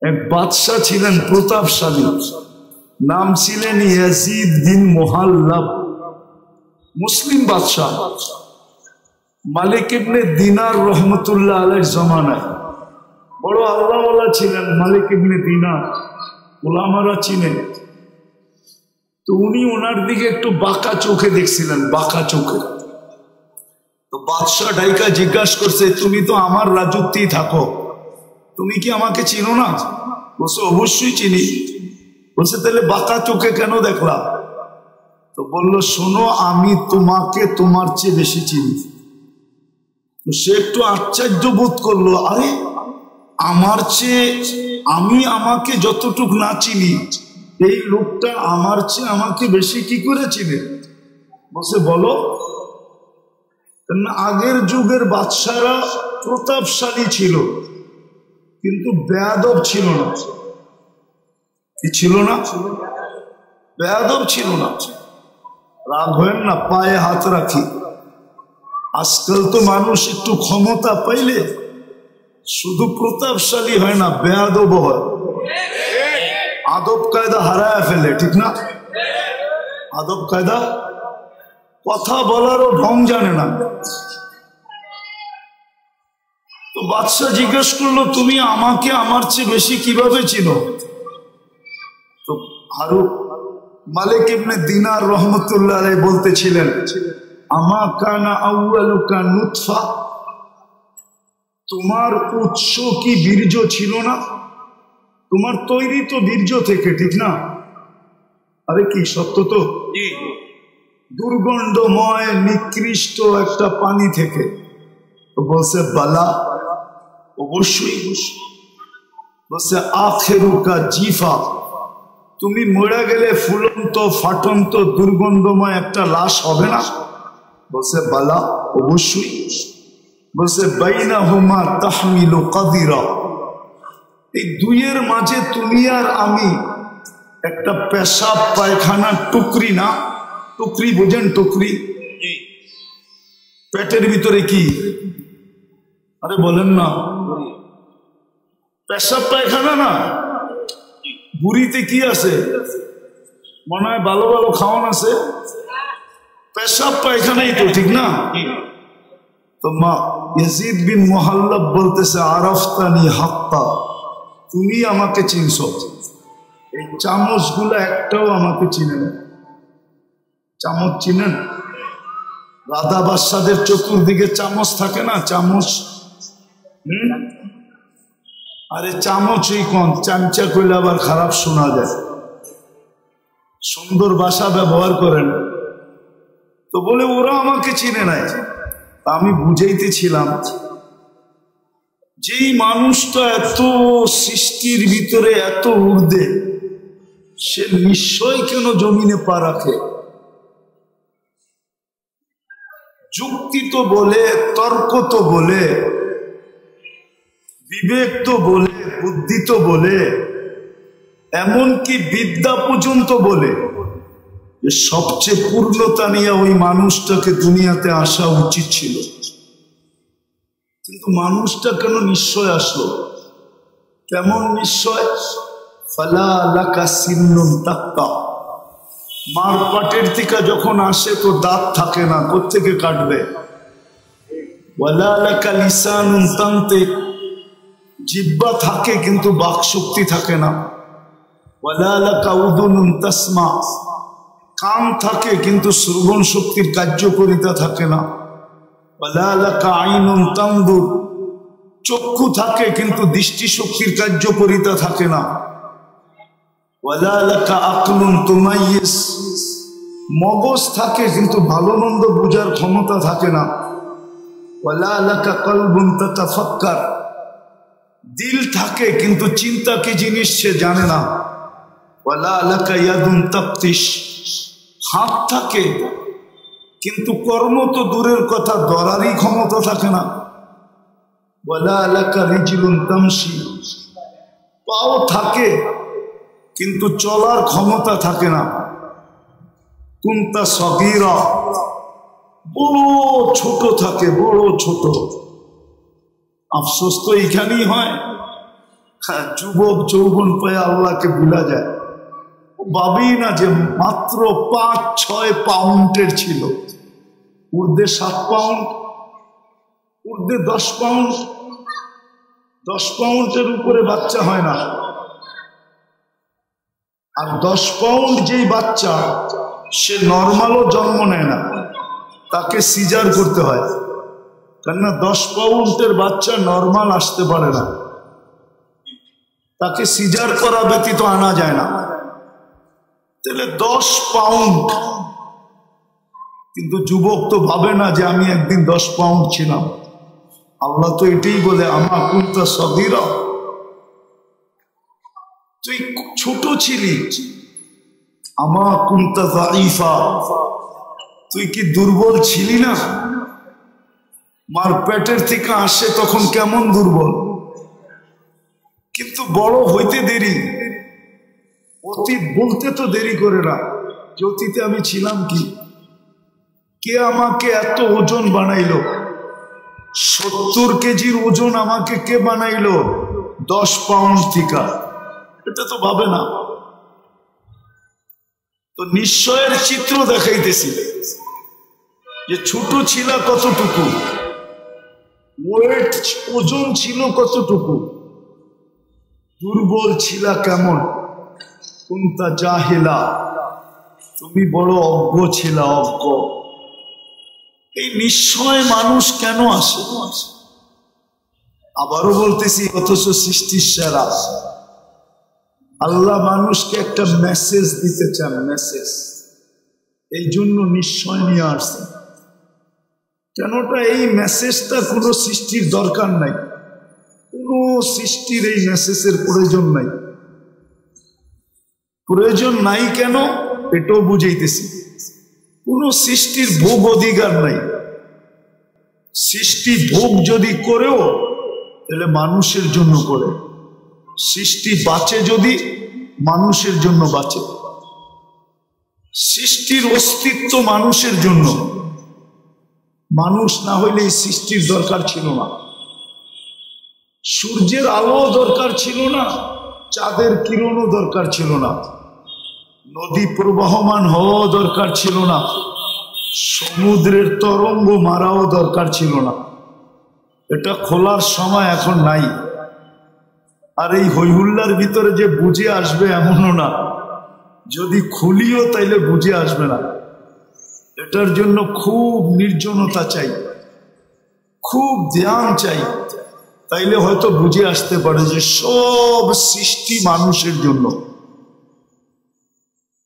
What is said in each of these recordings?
এক বাদশাহ ছিলেন প্রতাপশালী, নাম ছিলেন ইয়াজিদ বিন মুহাল্লাব, মুসলিম বাদশাহ। মালিক ইবনে দিনার রহমতুল্লাহ আলাইহির জমানায় বড় আল্লাহওয়ালা ছিলেন মালিক ইবনে দিনার, ওলামারা চিনেন। তো উনি ওনার দিকে একটু বাঁকা চোখে দেখছিলেন, বাঁকা চোখে। তো বাদশাহ ডাইকা জিজ্ঞাসা করছে, তুমি তো আমার রাজত্বেই থাকো, তুমি কি আমাকে চিনো না? বলছে অবশ্যই চিনি। বলছে তাহলে বাঁকা চোখে কেন দেখলা? তো বলল, শোনো, আমি তোমাকে তোমার চেয়ে বেশি চিনি। তো সে একটু আশ্চর্য বোধ করলো, আরে আমার চেয়ে, আমি আমাকে যতটুক না চিনি, এই লোকটা আমার চেয়ে আমাকে বেশি কি করে চিনে? বলছে বলো। আগের যুগের বাদশারা প্রতাপশালী ছিল, কিন্তু বেয়াদব ছিল না। কি ছিল না? বেয়াদব ছিল না। রাগ হয় না, পায়ে হাত রাখি। আজকাল তো মানুষ একটু ক্ষমতা পাইলে শুধু প্রতাপশালী হয় না, বেয়াদব হয়। আদব কায়দা হারায় ফেলে, ঠিক না? আদব কায়দা, কথা বলারও ঢং জানে না। তো বাদশাহ জিজ্ঞেস করলো, তুমি আমাকে আমার চেয়ে বেশি কিভাবে চিনো? তো আরো মালিক ইবনে দিনার রহমতুল্লাহ আলাইহি বলতেছিলেন, আমা কানা আউয়ালুকা নুতফা, তোমার উৎস কি বীর্য ছিল না? তোমার তৈরি তো বীর্য থেকে, ঠিক না? আরে কি সত্য তো? দুর্গন্ধময় নিকৃষ্ট একটা পানি থেকে। তো বলছে বালা, অবশ্যই। বলছে আখেরুকা জিফা, তুমি মরে গেলে ফুলন্ত ফাটন্ত দুর্গন্ধময় একটা লাশ হবে না? বলছে বালা, অবশ্যই। বলছে বাইনাহুমা তাহমিলু কাদিরা, এই দুইয়ের মাঝে তুমি আর আমি একটা পেশাব পায়খানা টুকরি, না টুকরি বোঝেন? টুকরি পেটের ভিতরে কি? আরে বলেন না, পেশাব পায়খানা না, বুড়িতে কি আছে? মনে হয় ভালো ভালো খাওয়ান আছে, পেশাব পায়খানাই তো, ঠিক না? তো মা ইয়াজিদ বিন মুহাল্লাব বলতেছে, আরাফতানি হাক্কা, তুমি আমাকে চিনছো, এই চামচ গুলো একটাও আমাকে চিনে না। চামচ চিনেন? রাধা বাদশাদের চতুর্দিকে চামচ থাকে না, চামচ। আরে চামচই কোন, চামচা কইলে আবার খারাপ শোনা যায়। সুন্দর ভাষা ব্যবহার করেন। তো বলে ওরা আমাকে চিনে নাই। আমি বুঝাইতেছিলাম, যেই মানুষটা এত সৃষ্টির ভিতরে এত ঊর্ধ্বে, সে নিশ্চয় কেন জমিনে পা রাখে? যুক্তি তো বলে, তর্ক তো বলে, বিবেক তো বলে, বুদ্ধি তো বলে, এমনকি বিদ্যা পর্যন্ত বলে যে সবচেয়ে পূর্ণতা নিয়ে ওই মানুষটাকে দুনিয়াতে আসা উচিত ছিল। কিন্তু মানুষটা কেন নিশ্চয় আসলো? কেমন নিশ্চয়? ফালা লাকা সিন্নুন তাক্তা, মার পাটের থেকে যখন আসে তো দাঁত থাকে না, কোত্থেকে কাটবে? ওয়ালা লাকা লিসানুন তানতিক, জিহ্বা থাকে কিন্তু বাক শক্তি থাকে না। ওয়ালা লাকা উযুনুন তাসমা, কান থাকে কিন্তু শ্রবণ শক্তির কার্যকারিতা থাকে না। ওয়ালা লাকা আইনুন তানদুর, চক্ষু থাকে কিন্তু দৃষ্টি শক্তির কার্যকারিতা থাকে না। ওয়ালা লাকা আকলুন তুমাইয়িজ, মগজ থাকে কিন্তু ভালো মন্দ বোঝার ক্ষমতা থাকে না। ওয়ালা লাকা কলবুন তাতাফাক্কার, দিল থাকে কিন্তু চিন্তা কি জিনিস সে জানে না। ওয়ালা লাকা ইয়াদুন তাফতিশ, হাত থাকে কিন্তু কর্ম তো দূরের কথা, ধরারই ক্ষমতা থাকে না। ওয়ালা লাকা রিজলুন তামশি, পাও থাকে কিন্তু চলার ক্ষমতা থাকে না। কুনতা সগীরা, বড় ছোট থাকে, বড় ছোট। আফসোস তো এইখানেই হয়, যুবক যৌবন পেয়ে আল্লাহকে ভুলা যায়। ভাবি না যে মাত্র 5-6 পাউন্ডের ছিল, ঊর্ধ্বে 7 পাউন্ড, ঊর্ধ্বে 10 পাউন্ড, 10 পাউন্ডের উপরে বাচ্চা হয় না। আর 10 পাউন্ড যেই বাচ্চা, সে নর্মালও জন্ম নেয় না, তাকে সিজার করতে হয়। কেননা 10 পাউন্ডের বাচ্চা নর্মাল আসতে পারে না, তাকে সিজার করা ব্যতীত আনা যায় না। তাহলে 10 পাউন্ড। কিন্তু যুবক তো ভাবে না যে আমি একদিন 10 পাউন্ড ছিলাম। আল্লাহ তো এটাই বলে, আমা কুনতা সগীরা, তুই ছোট ছিলি। আমা কুনতা যায়ীফা, তুই কি দুর্বল ছিলি না? মার পেটের থেকে আসে তখন কেমন দুর্বল, কিন্তু বড় হইতে দেরি। অতীত বলতে তো দেরি করে না যে অতীতে আমি ছিলাম কি। কে আমাকে এত ওজন বানাইলো? 70 কেজির ওজন আমাকে কে বানাইলো 10 পাউন্ড থেকে? এটা তো ভাবে না। তো নিশ্চয়ের চিত্র দেখাইতেছি যে ছোট ছিল কতটুকু, ওয়েট ওজন ছিল কতটুকু, দুর্বল ছিল কেমন। কুনতা জাহিলা, তুমি বড় অজ্ঞ ছিল, অজ্ঞ। এই নিশ্চয় মানুষ কেন আসে? আবারও বলতেছি, অথচ সৃষ্টির সেরা আল্লাহ মানুষকে একটা মেসেজ দিতে চান, মেসেজ। এই জন্য নিশ্চয় নিয়ে আসছেন। কেনটা এই মেসেজটা কোনো সৃষ্টির দরকার নাই, কোনো সৃষ্টির এই মেসেজের প্রয়োজন নাই। প্রয়োজন নাই কেন এটাও বুঝাইতেছি। কোনো সৃষ্টির ভোগ অধিকার নাই। সৃষ্টি ভোগ যদি করেও তাহলে মানুষের জন্য করে। সৃষ্টি বাঁচে যদি মানুষের জন্য বাঁচে। সৃষ্টির অস্তিত্ব মানুষের জন্য। মানুষ না হইলে এই সৃষ্টির দরকার ছিল না। সূর্যের আলো দরকার ছিল না, চাঁদের কিরণও দরকার ছিল না, নদী প্রবাহমান হওয়াও দরকার ছিল না, সমুদ্রের তরঙ্গ মারাও দরকার ছিল না। এটা খোলার সময় এখন নাই। আর এই হইহুল্লার ভিতরে যে বুঝে আসবে এমনও না, যদি খুলিও তাইলে বুঝে আসবে না। এটার জন্য খুব নির্জনতা চাই, খুব ধ্যান চাই, তাইলে হয়তো বুঝে আসতে পারে যে সব সৃষ্টি মানুষের জন্য।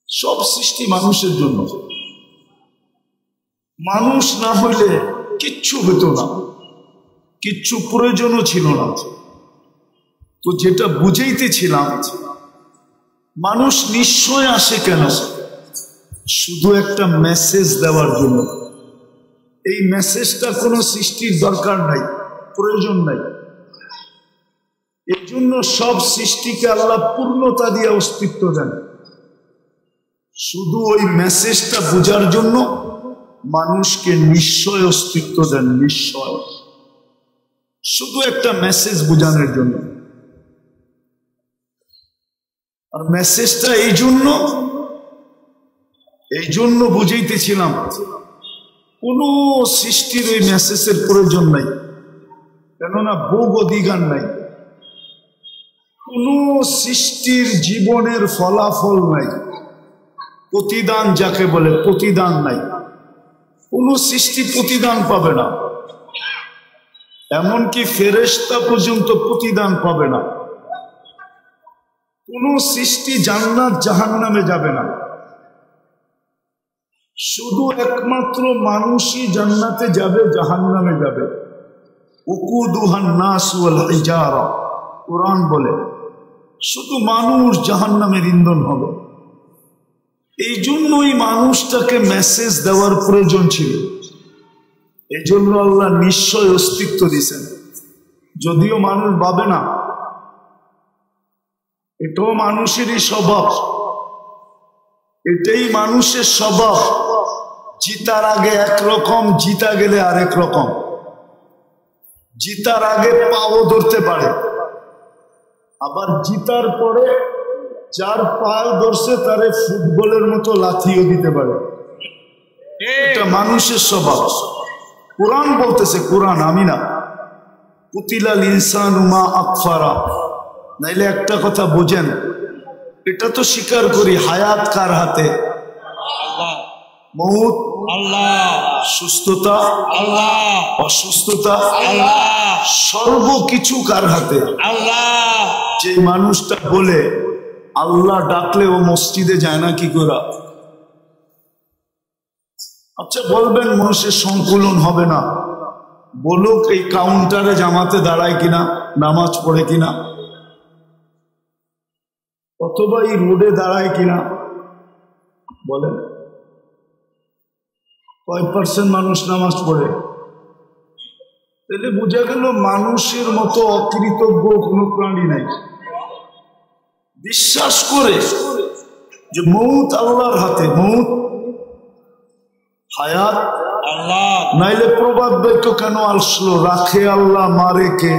সব সৃষ্টি মানুষের জন্য। মানুষ না হইলে কিচ্ছু হতো না, কিচ্ছু প্রয়োজনও ছিল না। তো যেটা বুঝাইতেছিলাম, মানুষ নিশ্চয় আসে কেন? শুধু একটা মেসেজ দেওয়ার জন্য। এই মেসেজটা কোনো সৃষ্টির দরকার নাই, প্রয়োজন নাই। এই জন্য সব সৃষ্টিকে আল্লাহ পূর্ণতা দিয়ে অস্তিত্ব দেন। শুধু ওই মেসেজটা বোঝার জন্য মানুষকে নিশ্চয় অস্তিত্ব দেন, নিশ্চয়। শুধু একটা মেসেজ বোঝানোর জন্য। আর মেসেজটা এই জন্য বুঝাইতেছিলাম, কোন সৃষ্টির ওই মেসেজের প্রয়োজন নাই। কেননা ভোগ অধিকার নাই। কোন সৃষ্টির জীবনের ফলাফল নাই, প্রতিদান যাকে বলে, প্রতিদান নাই। কোন সৃষ্টি প্রতিদান পাবে না। এমনকি ফেরেশতা পর্যন্ত প্রতিদান পাবে না। কোন সৃষ্টি জান্নাত জাহান্নামে যাবে না। শুধু একমাত্র মানুষই জান্নাতে যাবে, জাহান্নামে যাবে। উকুদুহান নাস ওয়াল হিজারা, কোরআন বলে শুধু মানুষ জাহান্নামের ইন্ধন হবে। এই জন্যই মানুষটাকে মেসেজ দেওয়ার প্রয়োজন ছিল। এই জন্য আল্লাহ নিশ্চয় অস্তিত্ব দিয়েছেন। যদিও মানুষ ভাবে না, এটাও মানুষেরই স্বভাব। এটাই মানুষের স্বভাব। জিতার আগে একরকম, জিতা গেলে আরেক রকম। জিতার আগে পাও ধরতে পারে, আবার জিতার পরে যার পায়ে ধরছে তারে ফুটবলের মতো লাথিও দিতে পারে। এটা মানুষের স্বভাব। কোরআন বলতেছে, কোরআন, আমি না। কুতিলাল ইনসানু মা আকফারা। নাইলে একটা কথা বোঝেন, এটা তো স্বীকার করি, হায়াত কার হাতে? মউত আল্লাহ, সুস্থতা আল্লাহ, অসুস্থতা আল্লাহ, সর্বকিছু কার হাতে? আল্লাহ। যে মানুষটা বলে আল্লাহ ডাকলে ও মসজিদে যায় না কি করে? আচ্ছা বলবেন মানুষের সংকুলন হবে না, বলুক এই কাউন্টারে জামাতে দাঁড়ায় কিনা, নামাজ পড়ে কিনা, অথবা এই রোডে দাঁড়ায় কিনা, বলেন কয় পার্সেন্ট মানুষ নামাজ পড়ে? তাহলে বোঝা গেল মানুষের মতো অকৃতজ্ঞ কোনো প্রাণী নাই। বিশ্বাস করে যে মউত আল্লাহর হাতে, মউত হায়াত আল্লাহ। নাইলে প্রবাদ বাক্য কেন আসলো, রাখে আল্লাহ মারে কে?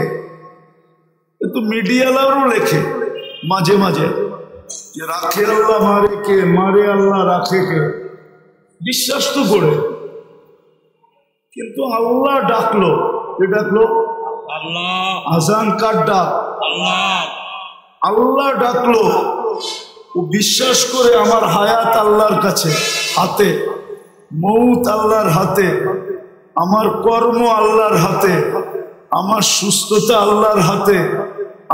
কিন্তু মিডিয়ালারও লেখে মাঝে মাঝে যে রাখে আল্লাহ মারে কে, মারে আল্লাহ রাখে কে। বিশ্বাস তো করে, কিন্তু আল্লাহ ডাকলো, কে ডাকলো? আল্লাহ। আজান কার ডাক? আল্লাহ। আল্লাহ ডাকলো, ও বিশ্বাস করে আমার হায়াত আল্লাহর কাছে, হাতে, মউত আল্লাহর হাতে, আমার কর্ম আল্লাহর হাতে, আমার সুস্থতা আল্লাহর হাতে,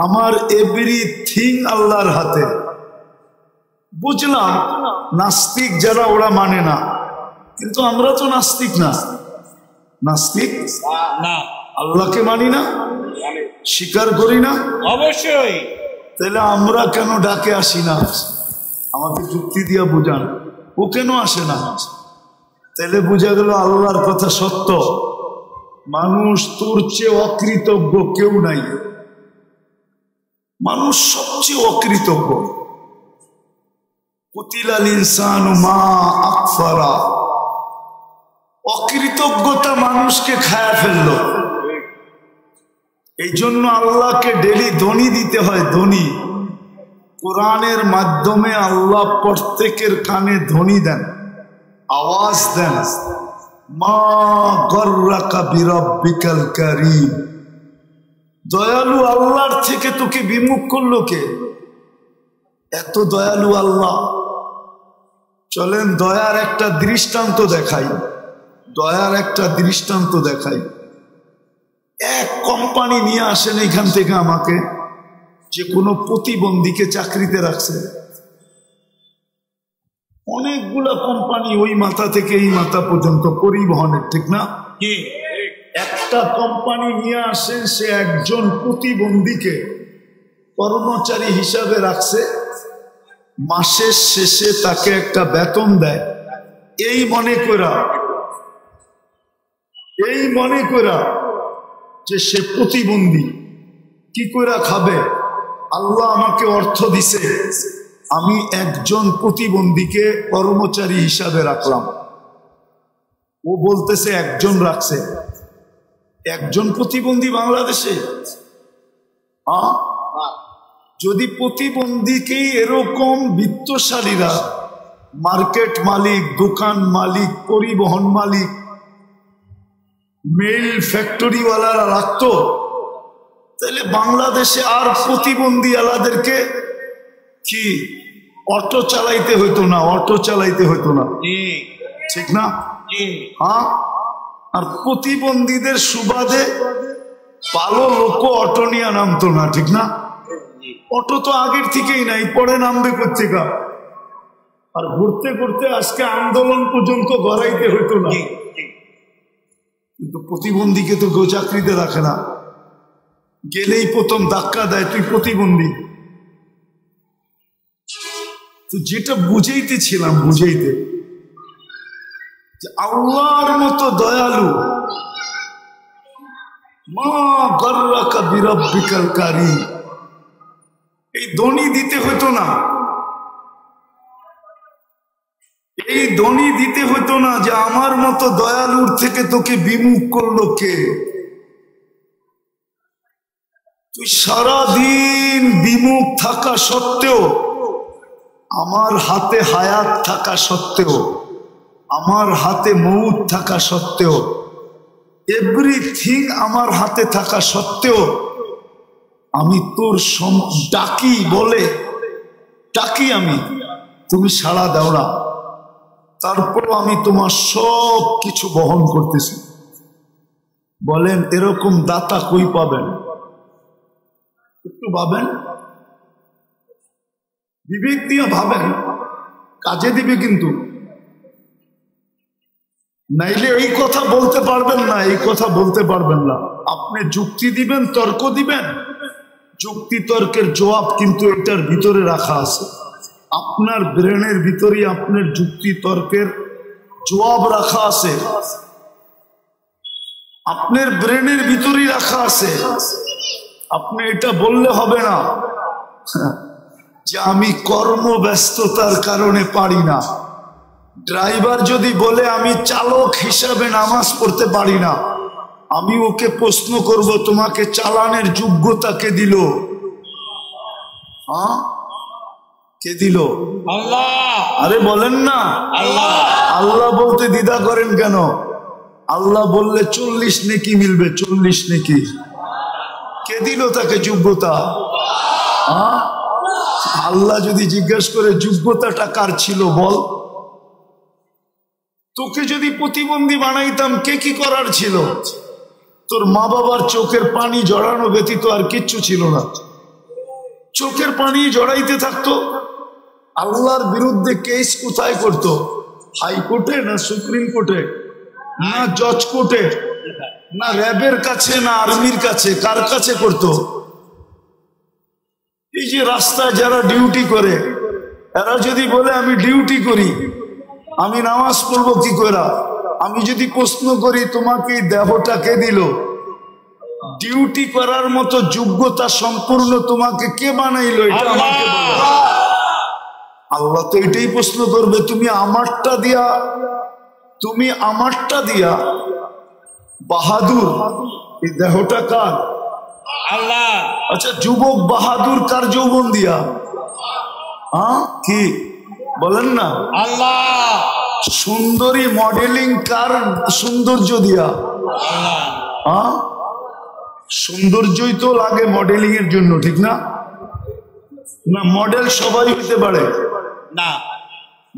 আমার এভরিথিং আল্লাহর হাতে। বুঝলাম নাস্তিক যারা ওরা মানে না, কিন্তু আমরা তো নাস্তিক না। নাস্তিক না, আল্লাহকে মানি না, স্বীকার করি না, অবশ্যই। তাহলে আমরা কেন ডাকে আসি না? আমাকে যুক্তি দিয়ে বুঝান, ও কেন আসে না? তাহলে বোঝা গেল আল্লাহর কথা সত্য। মানুষ তোর চেয়ে অকৃতজ্ঞ কেউ নাই, মানুষ সবচেয়ে অকৃতজ্ঞ। কুতিলাল ইনসানু মা আকফারা। অকৃতজ্ঞতা মানুষকে খায়া ফেললো। এই জন্য আল্লাহকে ডেলি ধ্বনি দিতে হয়, ধ্বনি। কোরআনের মাধ্যমে আল্লাহ প্রত্যেকের কানে ধ্বনি দেন, আওয়াজ দেন। মা গর্রাকা বিরাব্বিকাল কারীম। দয়ালু আল্লাহর থেকে তোকে বিমুখ করলো কে? এত দয়ালু আল্লাহ। চলেন দয়ার একটা দৃষ্টান্ত দেখাই, দয়ার একটা দৃষ্টান্ত দেখাই। এক কোম্পানি নিয়ে আসেন এখান থেকে আমাকে, যে কোনো প্রতিবন্ধীকে চাকরিতে রাখছে। অনেকগুলা কোম্পানি, ওই মাথা থেকে এই মাথা পর্যন্ত পরিবহনের, ঠিক না? একটা কোম্পানি নিয়ে আসেন, সে একজন প্রতিবন্ধীকে কর্মচারী হিসাবে রাখছে, মাসের শেষে তাকে একটা বেতন দেয়। এই মনে করা যে সে প্রতিবন্ধী, কি করে খাবে? আল্লাহ আমাকে অর্থ দিছে, আমি একজন প্রতিবন্ধীকে কর্মচারী হিসাবে রাখলাম। ও বলতেছে একজন রাখছে, একজন প্রতিবন্ধী বাংলাদেশে? যদি প্রতিবন্ধীকেই এরকম বিত্তশালীরা, মার্কেট মালিক, দোকান মালিক, পরিবহন মালিক, মেল ফ্যাক্টরিওয়ালারা রাখতো, তাহলে বাংলাদেশে আর প্রতিবন্ধী আলাদেরকে কি অটো চালাইতে হইতো না, অটো চালাইতে হইতো না, ঠিক না? হ্যাঁ। আর প্রতিবন্ধীদের সুবাদে ভালো লোক অটো নিয়ে নামতো না, ঠিক না? অটো তো আগের থেকেই নাই, পরে নামবে কোথেকে? আর ঘুরতে ঘুরতে আজকে আন্দোলন পর্যন্ত গড়াইতে হইতো না। কিন্তু প্রতিবন্ধীকে তো কেউ চাকরিতে রাখে না, গেলেই প্রথম ধাক্কা দেয়, তুই প্রতিবন্ধী। তো যেটা বুঝাইতেছিলাম, যে আল্লাহর মতো দয়ালু, মা গর্রাকা বিরাব্বিকাল কারীম, এই ধ্বনি দিতে হতো না, এই ধ্বনি দিতে হতো না যে আমার মতো দয়ালুর থেকে তোকে বিমুখ করলো কে? তুই সারাদিন বিমুখ থাকা সত্ত্বেও, আমার হাতে হায়াত থাকা সত্ত্বেও, আমার হাতে মউত থাকা সত্ত্বেও, এভরিথিং আমার হাতে থাকা সত্ত্বেও আমি তোর ডাকি বলে ডাকি, আমি তুমি সাড়া দাও না। তারপর আমি তোমার সব কিছু বহন করতেছি। বলেন এরকম দাতা কই পাবেন? একটু ভাবেন, বিবেক দিয়ে ভাবেন, কাজে দিবে কিন্তু। নাইলে এই কথা বলতে পারবেন না, এই কথা বলতে পারবেন না। আপনি যুক্তি দিবেন, তর্ক দিবেন, যুক্তি তর্কের জবাব কিন্তু এটার ভিতরে রাখা আছে। আপনার ব্রেনের ভিতরে আপনার যুক্তি তর্কের জবাব রাখা আছে, আপনার ব্রেনের ভিতরেই রাখা আছে। আপনি এটা বললে হবে না যে আমি কর্মব্যস্ততার কারণে পারি না। ড্রাইভার যদি বলে আমি চালক হিসাবে নামাজ পড়তে পারি না, আমি ওকে প্রশ্ন করব তোমাকে চালানের যোগ্যতা কে দিল? হ্যাঁ, কে দিল? আল্লাহ। আরে বলেন না আল্লাহ। আল্লাহ বলতে দ্বিধা করেন কেন? আল্লাহ বললে 40 নেকি মিলবে, 40 নেকি। কে দিল তাকে যোগ্যতা? হ্যাঁ, আল্লাহ যদি জিজ্ঞেস করে যোগ্যতাটা কার ছিল বল। তোকে যদি প্রতিবন্ধী বানাইতাম কে কি করার ছিল? তোর মা বাবার চোখের পানি জড়ানো ব্যতীত আর কিচ্ছু ছিল না। চোখের পানি জড়াইতে থাকতো। আল্লাহর বিরুদ্ধে কেস কোথায় করত? হাইকোর্টে না সুপ্রিম কোর্টে না জজ কোর্টে না র্যাবের কাছে না আর্মির কাছে? কার কাছে করত? এই যে রাস্তায় যারা ডিউটি করে, এরা যদি বলে আমি ডিউটি করি, আমি নামাজ পড়বো কি করে? আমি যদি প্রশ্ন করি তোমাকে দেহটা কে দিল? ডিউটি করার মতো যোগ্যতা সম্পূর্ণ তোমাকে কে বানাইলো? এটা আমাকে বলো। আল্লাহ তো এটাই প্রশ্ন করবে, তুমি আমারটা দিয়া বাহাদুর, এই দেহটা কার? আল্লাহ। আচ্ছা, যুবক বাহাদুর কার যৌবন দিয়া? হ্যাঁ, কি বলেন না? আল্লাহ। সুন্দরী মডেলিং কার সৌন্দর্য দিয়া? হ্যাঁ, সৌন্দর্যই তো লাগে মডেলিং এর জন্য, ঠিক না? না মডেল সবাই হইতে পারে না,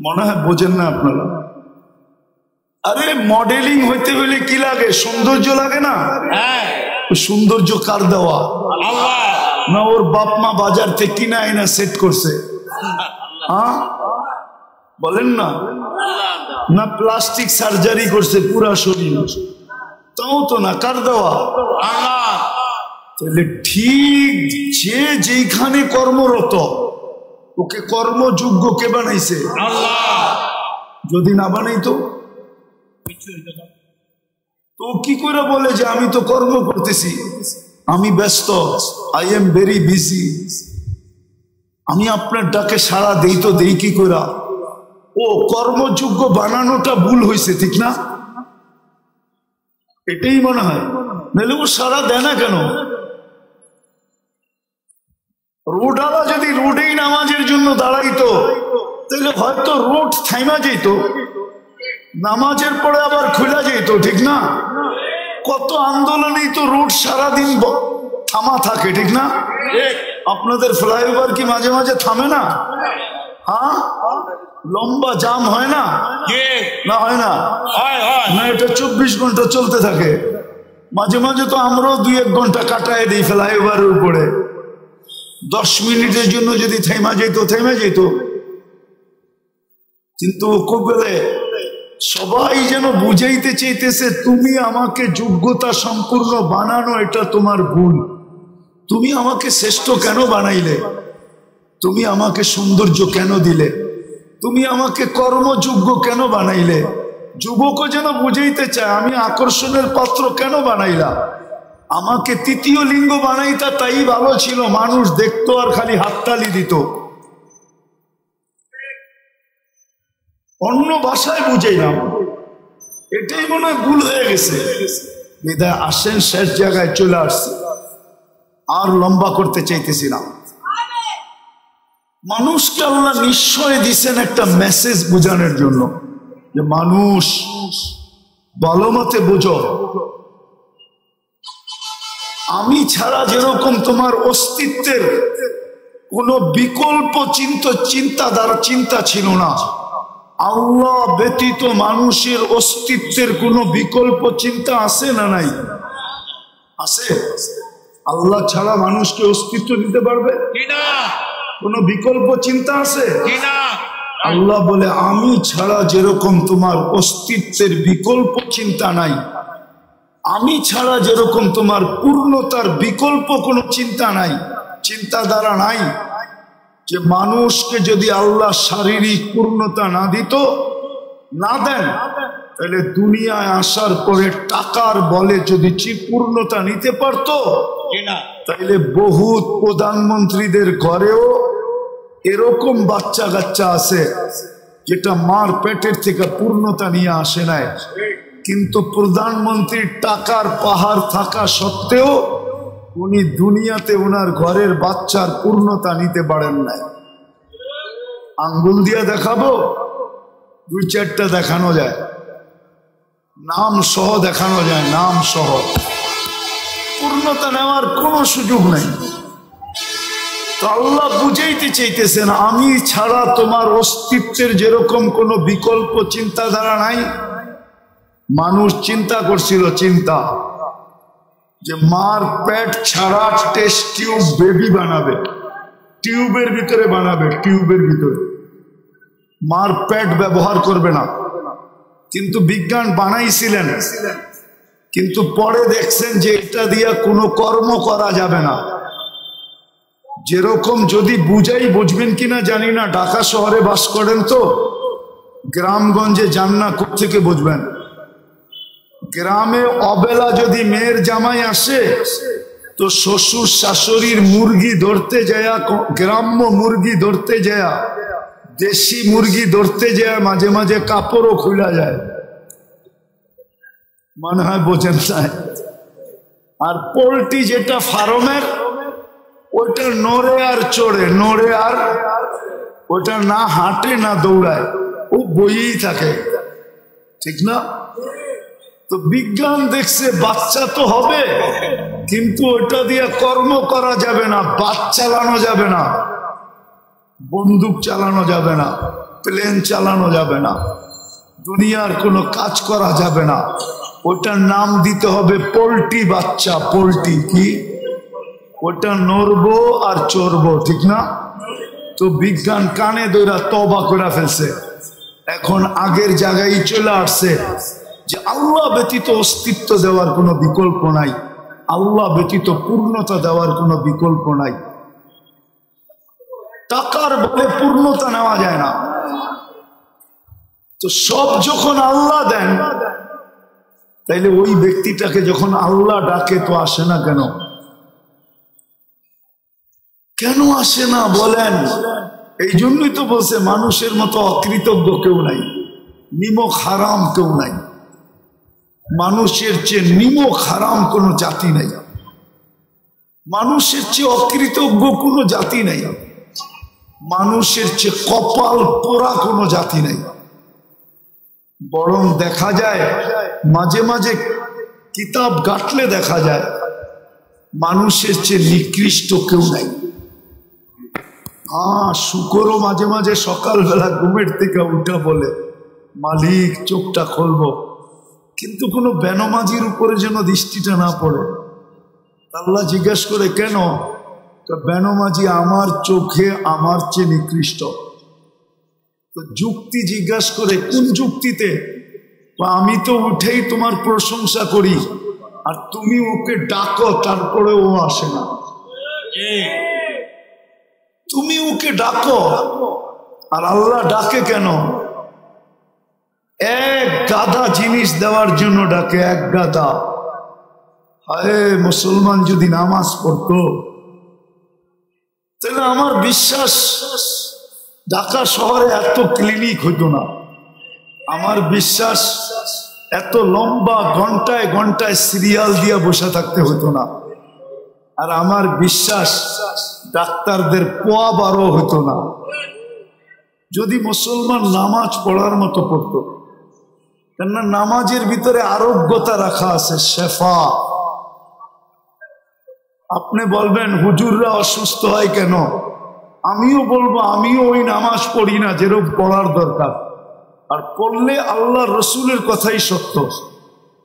মনে হয় বোঝেন না আপনারা। আরে মডেলিং হইতে হইলে কি লাগে? সৌন্দর্য লাগে না? সৌন্দর্য কার দেওয়া? আল্লাহ। না ওর বাপ মা বাজার থেকে কিনা আইনা সেট করছে? হ্যাঁ, বলেন না? না প্লাস্টিক সার্জারি করছে পুরা শরীর? তাও তো না, কার দেওয়া? আল্লাহ। তাহলে ঠিক যে যেখানে কর্মরত ওকে কর্মযোগ্য কে বানাইছে? আল্লাহ। যদি না বানাইতো তো কি করে বলে যে আমি তো কর্ম করতেছি, আমি ব্যস্ত, আই এম ভেরি বিজি, আমি আপনার ডাকে সাড়া দেই তো দেই কি করে? ও কর্মযোগ্য বানানোটা ভুল হয়েছে, ঠিক না? এটাই মনে হয়। নাহলে ও সাড়া দেয় না কেন? রোডওয়ালা যদি রোডেই নামাজের জন্য দাঁড়াইতো তাহলে হয়তো রোড থাইমা যেত, নামাজের পরে আবার খোলা যেত, ঠিক না? কত আন্দোলনেই তো রোড সারাদিন থামা থাকে, ঠিক না? আপনাদের ফ্লাইওভার কি মাঝে মাঝে থামে না? হ্যাঁ, লম্বা জাম হয় না? না হয় না? না, এটা 24 ঘন্টা চলতে থাকে। মাঝে মাঝে তো আমরাও 2-1 ঘন্টা কাটায় দিই ফ্লাইওভারের উপরে। 10 মিনিটের জন্য যদি থেমা যেত। কিন্তু কবে সবাই যেন বুঝাইতে চাইতেছে তুমি আমাকে যোগ্যতা সম্পূর্ণ বানানো, এটা তোমার ভুল। তুমি আমাকে শ্রেষ্ঠ কেন বানাইলে? তুমি আমাকে সৌন্দর্য কেন দিলে? তুমি আমাকে কর্মযোগ্য কেন বানাইলে? যুবকও যেন বুঝাইতে চায় আমি আকর্ষণের পাত্র কেন বানাইলা? আমাকে তৃতীয় লিঙ্গ বানাইতা তাই ভালো ছিল, মানুষ দেখতো আর খালি হাততালি দিত। অন্য ভাষায় বুঝাইলাম, এটাই মনে হয় ভুল হয়ে গেছে। বিদায় আসেন শেষ জায়গায় চলে আসছে। আর লম্বা করতে চাইতেছি না। মানুষকে আল্লাহ নিশ্চয় দিচ্ছেন একটা মেসেজ বোঝানোর জন্য, যে মানুষ ভালো মতে বোঝো, আমি ছাড়া যেরকম তোমার অস্তিত্বের কোন বিকল্প চিন্তা ছিল না, আল্লাহ ব্যতীত মানুষের অস্তিত্বের কোনো বিকল্প চিন্তা আছে না নাই? আছে। আল্লাহ ছাড়া মানুষকে অস্তিত্ব দিতে পারবে কিনা? কোনো বিকল্প চিন্তা আছে কিনা? আল্লাহ বলে আমি ছাড়া যেরকম তোমার অস্তিত্বের বিকল্প চিন্তা নাই, আমি ছাড়া যেরকম তোমার পূর্ণতার বিকল্প কোনো চিন্তা নাই, চিন্তাধারা নাই, যে মানুষকে যদি আল্লাহ শারীরিক পূর্ণতা না দিত, না দেন, তাহলে দুনিয়ায় আসার পরে টাকার বলে যদি পূর্ণতা নিতে পারত, তাইলে বহুত প্রধানমন্ত্রীদের ঘরেও এরকম বাচ্চা কাচ্চা আছে যেটা মার পেটের থেকে পূর্ণতা নিয়ে আসে নাই, কিন্তু প্রধানমন্ত্রীর টাকার পাহাড় থাকা সত্ত্বেও উনি দুনিয়াতে ওনার ঘরের বাচ্চার পূর্ণতা নিতে পারেন নাই। আঙ্গুল দিয়া দেখাবো? 2-4টা দেখানো যায়, নাম সহ দেখানো যায়, নাম সহ। পূর্ণতা নেওয়ার কোনো সুযোগ নাই। তো আল্লাহ বুঝাইতে চাইতেছেন আমি ছাড়া তোমার অস্তিত্বের যেরকম কোনো বিকল্প চিন্তাধারা নাই। মানুষ চিন্তা করছিল, চিন্তা যে মার পেট ছাড়া টেস্ট টিউব বেবি বানাবে, টিউবের ভিতরে বানাবে, টিউবের ভিতরে, মার পেট ব্যবহার করবে না। কিন্তু বিজ্ঞান বানাইছিলেন, কিন্তু পরে দেখছেন যে এটা দিয়া কোনো কর্ম করা যাবে না। যেরকম যদি বুঝাই, বুঝবেন কিনা জানি না, ঢাকা শহরে বাস করেন তো, গ্রামগঞ্জে যান না, কোত্থেকে বুঝবেন? গ্রামে অবেলা যদি মেয়ের জামাই আসে তো শ্বশুর শাশুড়ির মুরগি ধরতে যায়, গ্রাম্য মুরগি ধরতে যায়, দেশি মুরগি ধরতে যায়, মাঝে মাঝে কাপড়ও খুলা যায়, মনে হয় বোঝেন নাই। আর পোল্ট্রি যেটা ফার্মের, ওটা নড়ে আর চড়ে, নড়ে আর ওটা না হাঁটে না দৌড়ায়, ও বইয়েই থাকে, ঠিক না? তো বিজ্ঞান দেখছে বাচ্চা তো হবে, কিন্তু ওটা দিয়ে কর্ম করা যাবে না, বাস চালানো যাবে না, বন্দুক চালানো যাবে না, প্লেন চালানো যাবে না, দুনিয়ার কোনো কাজ করা যাবে না। ওটার নাম দিতে হবে পোল্ট্রি বাচ্চা। পোল্ট্রি কি? ওটা নড়বো আর চড়বো, ঠিক না? তো বিজ্ঞান কানে দইরা তওবা করে ফেলছে, এখন আগের জায়গায় চলে আসছে যে আল্লাহ ব্যতীত অস্তিত্ব দেওয়ার কোনো বিকল্প নাই, আল্লাহ ব্যতীত পূর্ণতা দেওয়ার কোনো বিকল্প নাই। টাকার বলে পূর্ণতা নেওয়া যায় না। তো সব যখন আল্লাহ দেন, তাইলে ওই ব্যক্তিটাকে যখন আল্লাহ ডাকে তো আসে না কেন? কেন আসে না বলেন? এই জন্যই তো বলছে মানুষের মতো অকৃতজ্ঞ কেউ নাই, নিমক হারাম কেউ নাই। মানুষের চেয়ে নিমক হারাম কোনো জাতি নাই, মানুষের চেয়ে অকৃতজ্ঞ কোনো জাতি নাই, মানুষের চেয়ে কপাল পোড়া কোনো জাতি নাই। বরং দেখা যায় মাঝে মাঝে কিতাব ঘাটলে দেখা যায় মানুষের চেয়ে নিকৃষ্ট কেউ নাই। শুকরও মাঝে মাঝে সকালবেলা ঘুমের থেকে উঠা বলে মালিক চোখটা খুলবো, কিন্তু কোনো বেনমাজির উপরে যেন দৃষ্টিটা না পড়ে। আল্লাহ জিজ্ঞেস করে কেন? বেনমাজি আমার চোখে আমার চেয়ে নিকৃষ্ট। তো যুক্তি জিজ্ঞাসা করে, কোন যুক্তিতে? আমি তো উঠেই তোমার প্রশংসা করি, আর তুমি ওকে ডাকো, তারপরে ও আসে না। তুমি ওকে ডাকো, আর আল্লাহ ডাকে কেন? এক গাদা জিনিস দেওয়ার জন্য ডাকে, এক গাদা। হায়, মুসলমান যদি নামাজ পড়তো তাহলে আমার বিশ্বাস ঢাকা শহরে এত ক্লিনিক হইতো না। আমার বিশ্বাস এত লম্বা ঘন্টায় ঘন্টায় সিরিয়াল দিয়ে বসে থাকতে হতো না। আর আমার বিশ্বাস ডাক্তারদের পোয়া বারো হতো না যদি মুসলমান নামাজ পড়ার মতো পড়তো। কেননা নামাজের ভিতরে আরোগ্যতা রাখা আছে, শেফা। আপনি বলবেন হুজুররা অসুস্থ হয় কেন? আমিও বলবো আমিও ওই নামাজ পড়ি না যেরকম পড়ার দরকার, আর পড়লে আল্লাহ রসুলের কথাই সত্য।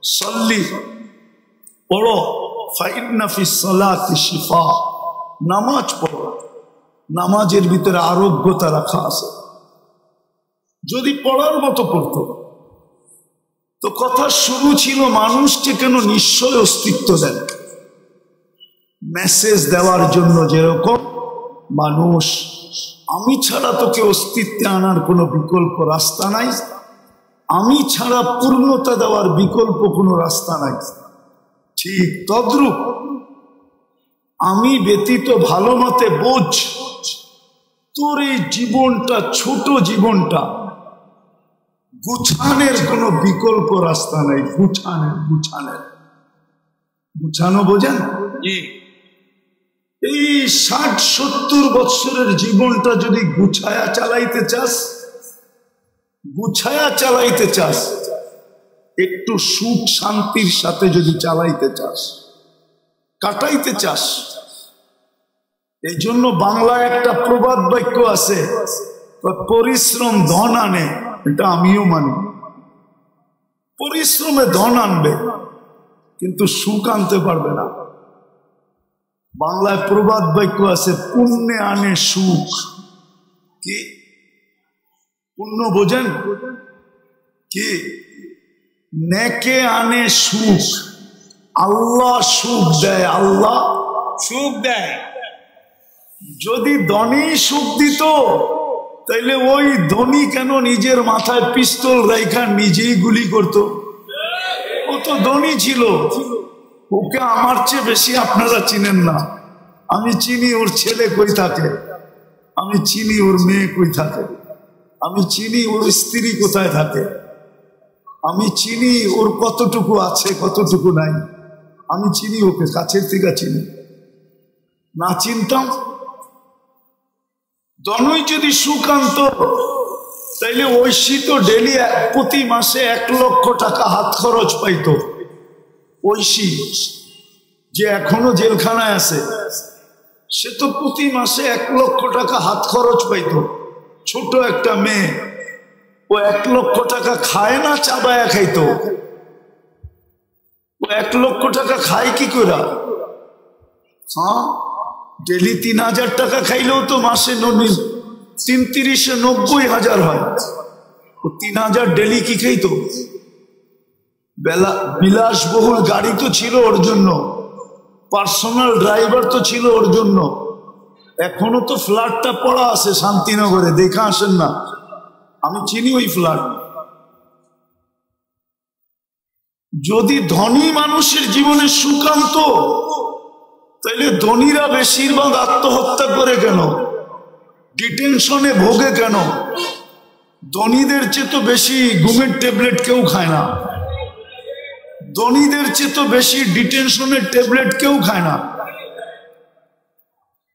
সল্লি পড়ো, ফাইন্না ফিস সালাতি শিফা, নামাজ পড়ো, নামাজের ভিতরে আরোগ্যতা রাখা আছে। যদি পড়ার মতো পড়তো তো কথা শুরু ছিল মানুষকে কেন নিশ্চয় অস্তিত্ব দেন, মেসেজ দেওয়ার জন্য। যেরকম মানুষ, আমি ছাড়া তোকে অস্তিত্বে আনার কোনো বিকল্প রাস্তা নাই, আমি ছাড়া পূর্ণতা দেওয়ার বিকল্প কোনো রাস্তা নাই, ঠিক তদ্রূপ আমি ব্যতীত ভালো মতে বোঝ, তোর এই জীবনটা, ছোট জীবনটা গুছানের কোনো বিকল্প রাস্তা নাই। গুছানো বোঝেন? এই 60-70 বৎসরের জীবনটা যদি গুছায়া চালাইতে চাস, একটু সুখ শান্তির সাথে যদি চালাইতে চাস, কাটাইতে চাস, এই জন্য বাংলায় একটা প্রবাদ বাক্য আছে, পরিশ্রম ধন আনে। এটা আমিও মানি, পরিশ্রমে ধন আনবে কিন্তু সুখ আনতে পারবে না। বাংলায় প্রবাদ বাক্য আছে, পুণ্যে আনে সুখ। কি পুণ্য বোঝেন? কি নেকে আনে সুখ, আল্লাহ সুখ দেয়, আল্লাহ সুখ দেয়। যদি ধনী সুখ দিত তাইলে ওই ধনী কেন নিজের মাথায় পিস্তল রাইখা নিজেই গুলি করত? ও তো ধনী ছিল, ওকে আমার চেয়ে বেশি আপনারা চিনেন না। আমি চিনি ওর ছেলে কই থাকে, আমি চিনি ওর মেয়ে কই থাকে, আমি চিনি ওর স্ত্রী কোথায় থাকে, আমি চিনি ওর কতটুকু আছে কতটুকু নাই, আমি চিনি ওকে, কাছের থেকে চিনি। না চিনতাম, ধনই যদি সুখ আনত তাইলে ঐশী তো ডেলি প্রতি মাসে 1 লক্ষ টাকা হাত খরচ পাইত। ঐশী যে এখনো জেলখানায় আছে, সে তো প্রতি মাসে 1 লক্ষ টাকা হাত খরচ পাইত। ছোট একটা মেয়ে, ও 1 লক্ষ টাকা খায় না, চাবায়া খাইতো। ও 1 লক্ষ টাকা খায় কি করে? হ্যাঁ, ডেলি 3000 টাকা খাইলেও তো মাসে 30-90,000 হয়। ও 3000 ডেলি কি খাইতো? বিলাসবহুল গাড়ি তো ছিল ওর জন্য, পার্সোনাল ড্রাইভার তো ছিল ওর জন্য। এখনো তো ফ্ল্যাটটা পড়া আছে শান্তিনগরে, দেখা আসেন না? আমি চিনি ওই ফ্ল্যাট। যদি ধনী মানুষের জীবনে সুখ আনতো তাহলে ধনীরা বেশিরভাগ আত্মহত্যা করে কেন, ডিটেনশনে ভোগে কেন? ধনীদের চেয়ে তো বেশি ঘুমের ট্যাবলেট কেউ খায় না, ধনীদের চেয়ে তো বেশি ডিটেনশনের ট্যাবলেট কেউ খায় না।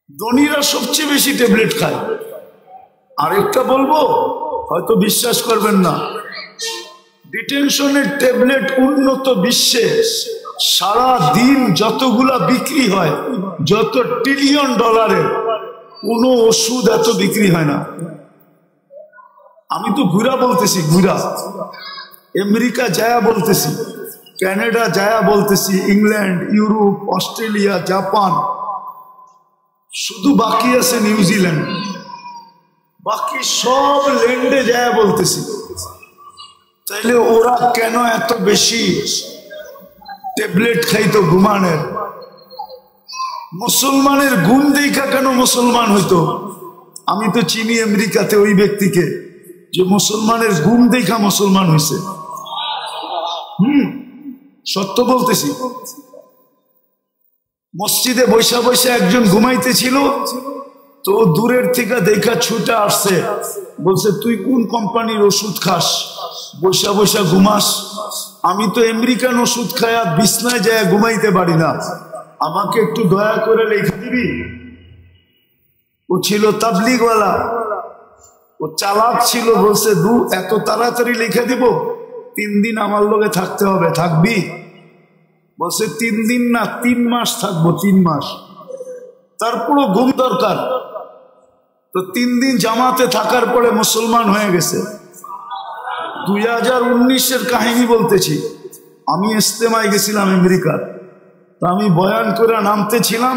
ধনীরা সবচেয়ে বেশি ট্যাবলেট খায়। আরেকটা বলবো, হয়তো বিশ্বাস করবেন না, ডিটেনশনের ট্যাবলেট উন্নত বিশ্বে সারা দিন যতগুলা বিক্রি হয়, যত $1 ট্রিলিয়ন, কোনো ওষুধ এত বিক্রি হয় না। আমি তো ঘুরা বলতেছি, ঘুরা আমেরিকা যায়া বলতেছি, কানাডা যায়া বলতেছি, ইংল্যান্ড, ইউরোপ, অস্ট্রেলিয়া, জাপান, শুধু বাকি আছে নিউজিল্যান্ড। বাকি সব ল্যান্ডে যায়া বলতেছি। তাইলে ওরা কেন এত বেশি ট্যাবলেট খাইতো ঘুমানের? মুসলমানের গুণ দেখা কেন মুসলমান হইতো? আমি তো চিনি আমেরিকাতে ওই ব্যক্তিকে যে মুসলমানের গুণ দেখা মুসলমান হয়েছে। সত্য বলতেছি। মসজিদে বৈশা বৈশা একজন ঘুমাইতেছিল, তো দূরের থেকে দেখা ছুটে আসছে, বলছে তুই কোন কোম্পানির ওষুধ খাস, বৈশা বৈশা ঘুমাস? আমি তো আমেরিকান ওষুধ খায়া বিছনায় যায় ঘুমাইতে পারি না। আমাকে একটু দয়া করে লিখে দিবি। ও ছিল তাবলিগওয়ালা, ও চালাক ছিল, বলছে এত তাড়াতাড়ি লিখে দিব, 3 দিন আমার লগে থাকতে হবে। থাকবি? বলছে 3 দিন না 3 মাস থাকবো, 3 মাস। তারপরও ঘুম দরকার। তো 3 দিন জামাতে থাকার পরে মুসলমান হয়ে গেছে। 2019-এর কাহিনী বলতেছি। আমি ইস্তেমায় গেছিলাম আমেরিকার। তো আমি বয়ান করে নামতেছিলাম,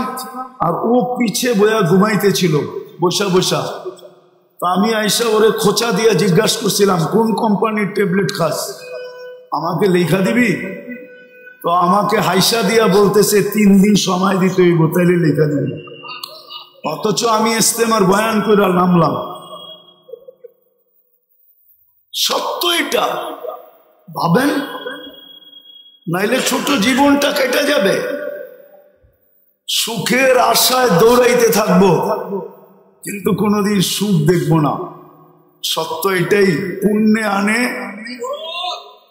আর ও পিছে বয়া ঘুমাইতেছিল বসা বসা। তো আমি আইসা ওরে খোঁচা দিয়ে জিজ্ঞাসা করছিলাম, কোন কোম্পানির ট্যাবলেট খাস, আমাকে লেখা দিবি? তো আমাকে হাইসা দিয়া বলতেছে 3 দিন সময় দিতে হইব, তাইলে লেখা দিবি। অথচ আমি ইস্তেমার বয়ান করে নামলাম। সত্য এটা, ভাবেন, নাইলে ছোট জীবনটা কেটে যাবে। সুখের আশায় দৌড়াইতে থাকবো, কিন্তু কোনোদিন সুখ দেখবো না। সত্য এটাই।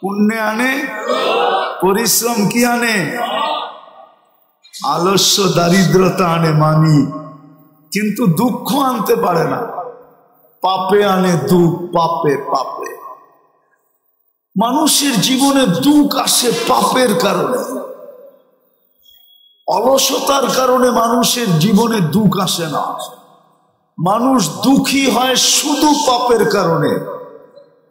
পুণ্যে আনে পরিশ্রম কি আনে? আলস্য দারিদ্রতা আনে মানি, কিন্তু দুঃখ আনতে পারে না। পাপে আনে দুঃখ, পাপে পাপে। মানুষের জীবনে দুঃখ আসে পাপের কারণে, অলসতার কারণে মানুষের জীবনে দুঃখ আসে না। মানুষ দুঃখী হয় শুধু পাপের কারণে।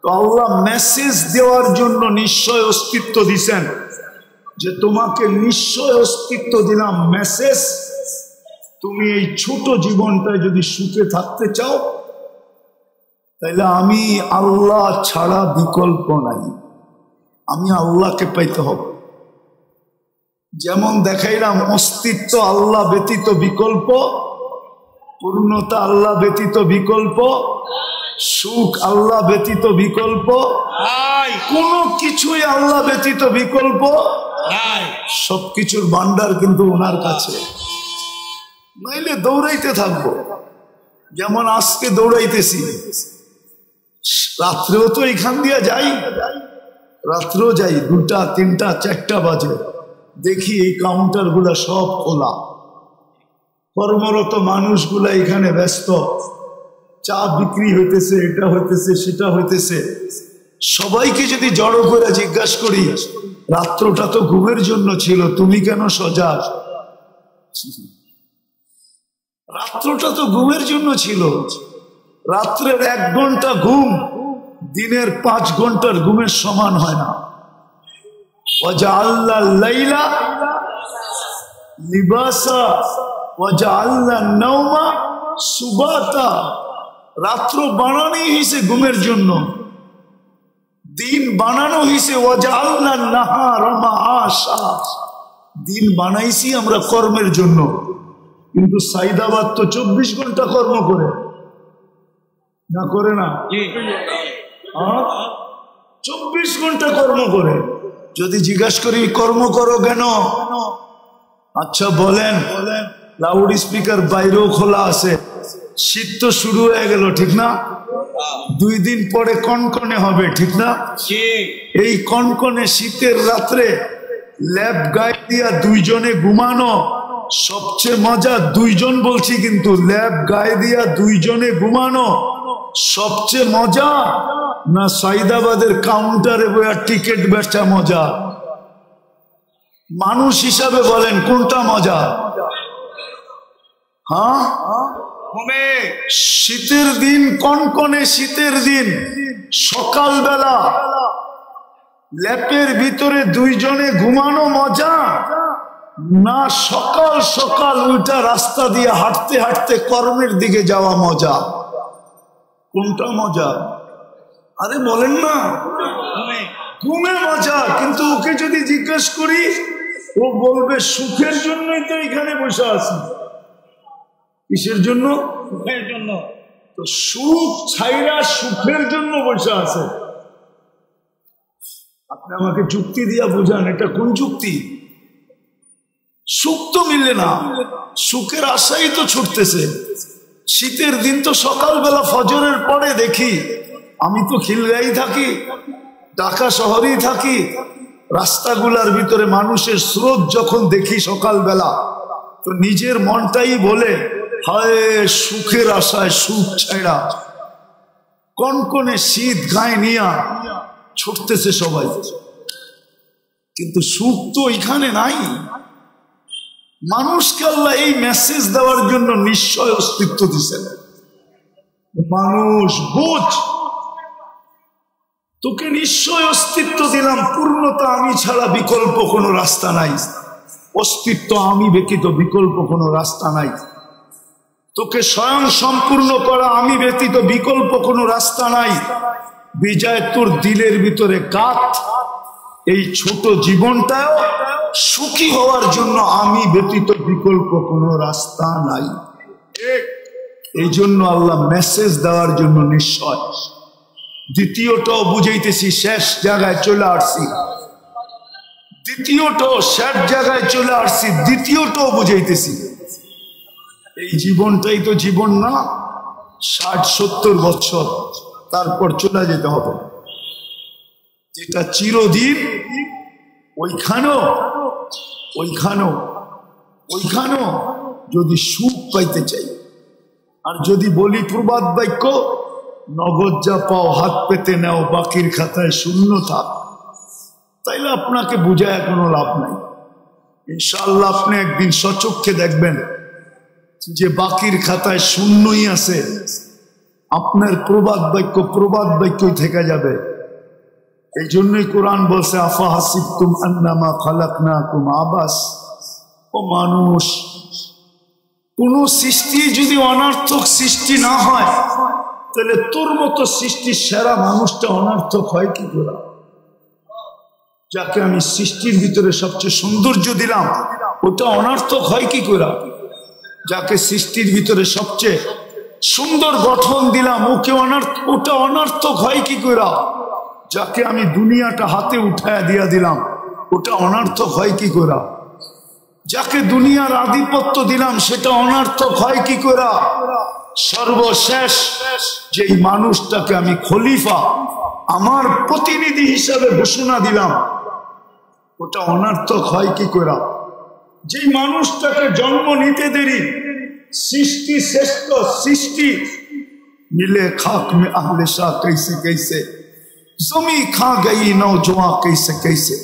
তো আল্লাহ মেসেজ দেওয়ার জন্য নিশ্চয় অস্তিত্ব দিছেন, যে তোমাকে নিশ্চয় অস্তিত্ব দিলাম মেসেজ, তুমি এই ছোট জীবনটায় যদি সুখে থাকতে চাও, তাইলে আমি আল্লাহ ছাড়া বিকল্প নাই, আমি আল্লাহকে পাইতে হবে। যেমন দেখাইলাম, অস্তিত্ব আল্লাহ ব্যতীত বিকল্প, পূর্ণতা আল্লাহ ব্যতীত বিকল্প, সুখ আল্লাহ ব্যতীত বিকল্প, কোনো কিছুই আল্লাহ ব্যতীত বিকল্প নাই। সবকিছুর ভান্ডার কিন্তু ওনার কাছে। নাইলে দৌড়াইতে থাকবো, যেমন আজকে দৌড়াইতেছি। রাত্রেও তো এখান দিয়ে যাই, রাত্রেও যাই, 2টা 3টা 4টা বাজে, দেখি এই কাউন্টার গুলা সব খোলা, কর্মরত মানুষগুলা এখানে ব্যস্ত, চা বিক্রি হইতেছে, এটা হইতেছে, সেটা হইতেছে। সবাইকে যদি জড়ো করে জিজ্ঞাসা করি, রাত্রটা তো ঘুমের জন্য ছিল, তুমি কেন সজাগ? রাত্রটা তো ঘুমের জন্য ছিল। রাত্রের 1 ঘন্টা ঘুম দিনের 5 ঘন্টার ঘুমের সমান হয় না। ওয়াজআলনা লাইলা লিবাসা ওয়াজআলনা নাওমা সুবাতা। রাত্র বানানো হয়েছে ঘুমের জন্য, দিন বানানো হয়েছে ওয়াজআলনা নাহারা মাআশা। দিন বানাইছি আমরা কর্মের জন্য, কিন্তু সাইদাবাদ তো 24 ঘন্টা কর্ম করে, না করে না? 24 ঘন্টা কর্ম করে। যদি জিজ্ঞাসা করি কর্ম করো কেন, আচ্ছা বলেন, লাউড স্পিকার বাইরেও খোলা আছে, শীত তো শুরু হয়ে গেল, ঠিক না? 2 দিন পরে কনকনে হবে, ঠিক না? এই কনকনে শীতের রাত্রে ল্যাব গায়ে দিয়া 2 জনে ঘুমানো সবচেয়ে মজা। 2 জন বলছি, কিন্তু ল্যাব গায়ে দিয়া 2 জনে ঘুমানো সবচেয়ে মজা, না সাইদাবাদের কাউন্টারে বইয়া টিকিট বেচা মজা? মানুষ হিসাবে বলেন কোনটা মজা? হ্যাঁ, শীতের দিন, কনকনে শীতের দিন, সকালবেলা ল্যাপের ভিতরে 2 জনে ঘুমানো মজা, না সকাল সকাল উঠা রাস্তা দিয়ে হাঁটতে হাঁটতে কর্মের দিকে যাওয়া মজা? কোনটা মজা? আরে বলেন না। ঘুমে মজা, কিন্তু ওকে যদি জিজ্ঞেস করি, ও বলবে সুখের জন্যই তো এখানে বসে আছি। কিসের জন্য? সুখের জন্য। তো সুখ ছাইরা সুখের জন্য বসে আছে। আপনি আমাকে যুক্তি দিয়া বুঝান, এটা কোন যুক্তি? সুখ তো মিলে না, সুখের আশাই তো ছুটতেছে। শীতের দিন তো সকালবেলা ফজরের পরে দেখি, আমি তো খিলগাঁই থাকি, ঢাকা শহরেই থাকি, রাস্তাগুলার ভিতরে মানুষের স্রোত যখন দেখি সকালবেলা, তো নিজের মনটাই বলে হায় সুখের আশায় সুখ ছাড়া কনকনে শীত গায়ে নিয়া ছুটতেছে সবাই, কিন্তু সুখ তো এখানে নাই। মানুষকে আল্লাহ এই মেসেজ দেওয়ার জন্য নিশ্চয় অস্তিত্ব দিচ্ছেন। মানুষ বুঝ, তোকে নিশ্চয় অস্তিত্ব দিলাম, পূর্ণতা আমি ছাড়া বিকল্প কোনো রাস্তা নাই, অস্তিত্ব আমি ব্যতীত বিকল্প কোনো রাস্তা নাই, তোকে স্বয়ং সম্পূর্ণ করা আমি ব্যতীত বিকল্প কোনো রাস্তা নাই। বিজয় তোর দিলের ভিতরে কাত, এই ছোট জীবনটাও সুখী হওয়ার জন্য আমি ব্যতীত বিকল্প কোনো রাস্তা নাই। এই জন্য আল্লাহ মেসেজ দেওয়ার জন্য নিশ্চয়। দ্বিতীয়টাও বুঝাইতেছি, শেষ জায়গায় চলে আসছি, দ্বিতীয়টাও শেষ জায়গায় চলে আসছি, দ্বিতীয়টাও বুঝাইতেছি। এই জীবনটাই তো জীবন না, 60-70 বছর, তারপর চলে যেতে হবে। যেটা চিরদিন, ওইখানেও যদি সুখ পাইতে চাই, আর যদি বলি প্রবাদ বাক্য, নগদ যা পাও হাত পেতে নেও, বাকির খাতায় শূন্য থাক, তাইলে আপনাকে বুঝায় কোনো লাভ নাই। ইনশাআল্লাহ আপনি একদিন সচক্ষে দেখবেন যে বাকির খাতায় শূন্যই আছে, আপনার প্রবাদ বাক্যই থেকে যাবে। এই জন্যই কোরআন বলছে আফা হাসিবতুম আন্নামা খালাকনাকুম আবাস। ও মানুষ, কোন সৃষ্টি যদি অনার্থক সৃষ্টি না হয়, তাহলে তোর মতো সৃষ্টির সেরা মানুষটা অনার্থক হয় কি করে? যাকে আমি সৃষ্টির ভিতরে সবচেয়ে সৌন্দর্য দিলাম, ওটা অনার্থক হয় কি করে? যাকে সৃষ্টির ভিতরে সবচেয়ে সুন্দর গঠন দিলাম, ওটা অনার্থক হয় কি করে? যাকে আমি দুনিয়াটা হাতে উঠায়া দিয়া দিলাম, ওটা অনার্থক হয় কি করে? যাকে দুনিয়ার আধিপত্য দিলাম, সেটা অনার্থক হয় কি করে? সর্বশেষ যেই মানুষটাকে আমি খলিফা, আমার প্রতিনিধি হিসাবে ঘোষণা দিলাম, ওটা অনার্থক হয় কি করে? যেই মানুষটাকে জন্ম নিতে দেরি, সৃষ্টি শ্রেষ্ঠ সৃষ্টি, मिले खाक में अहले शाह कैसे कैसे, जमी खा गई नौजवान कैसे कैसे,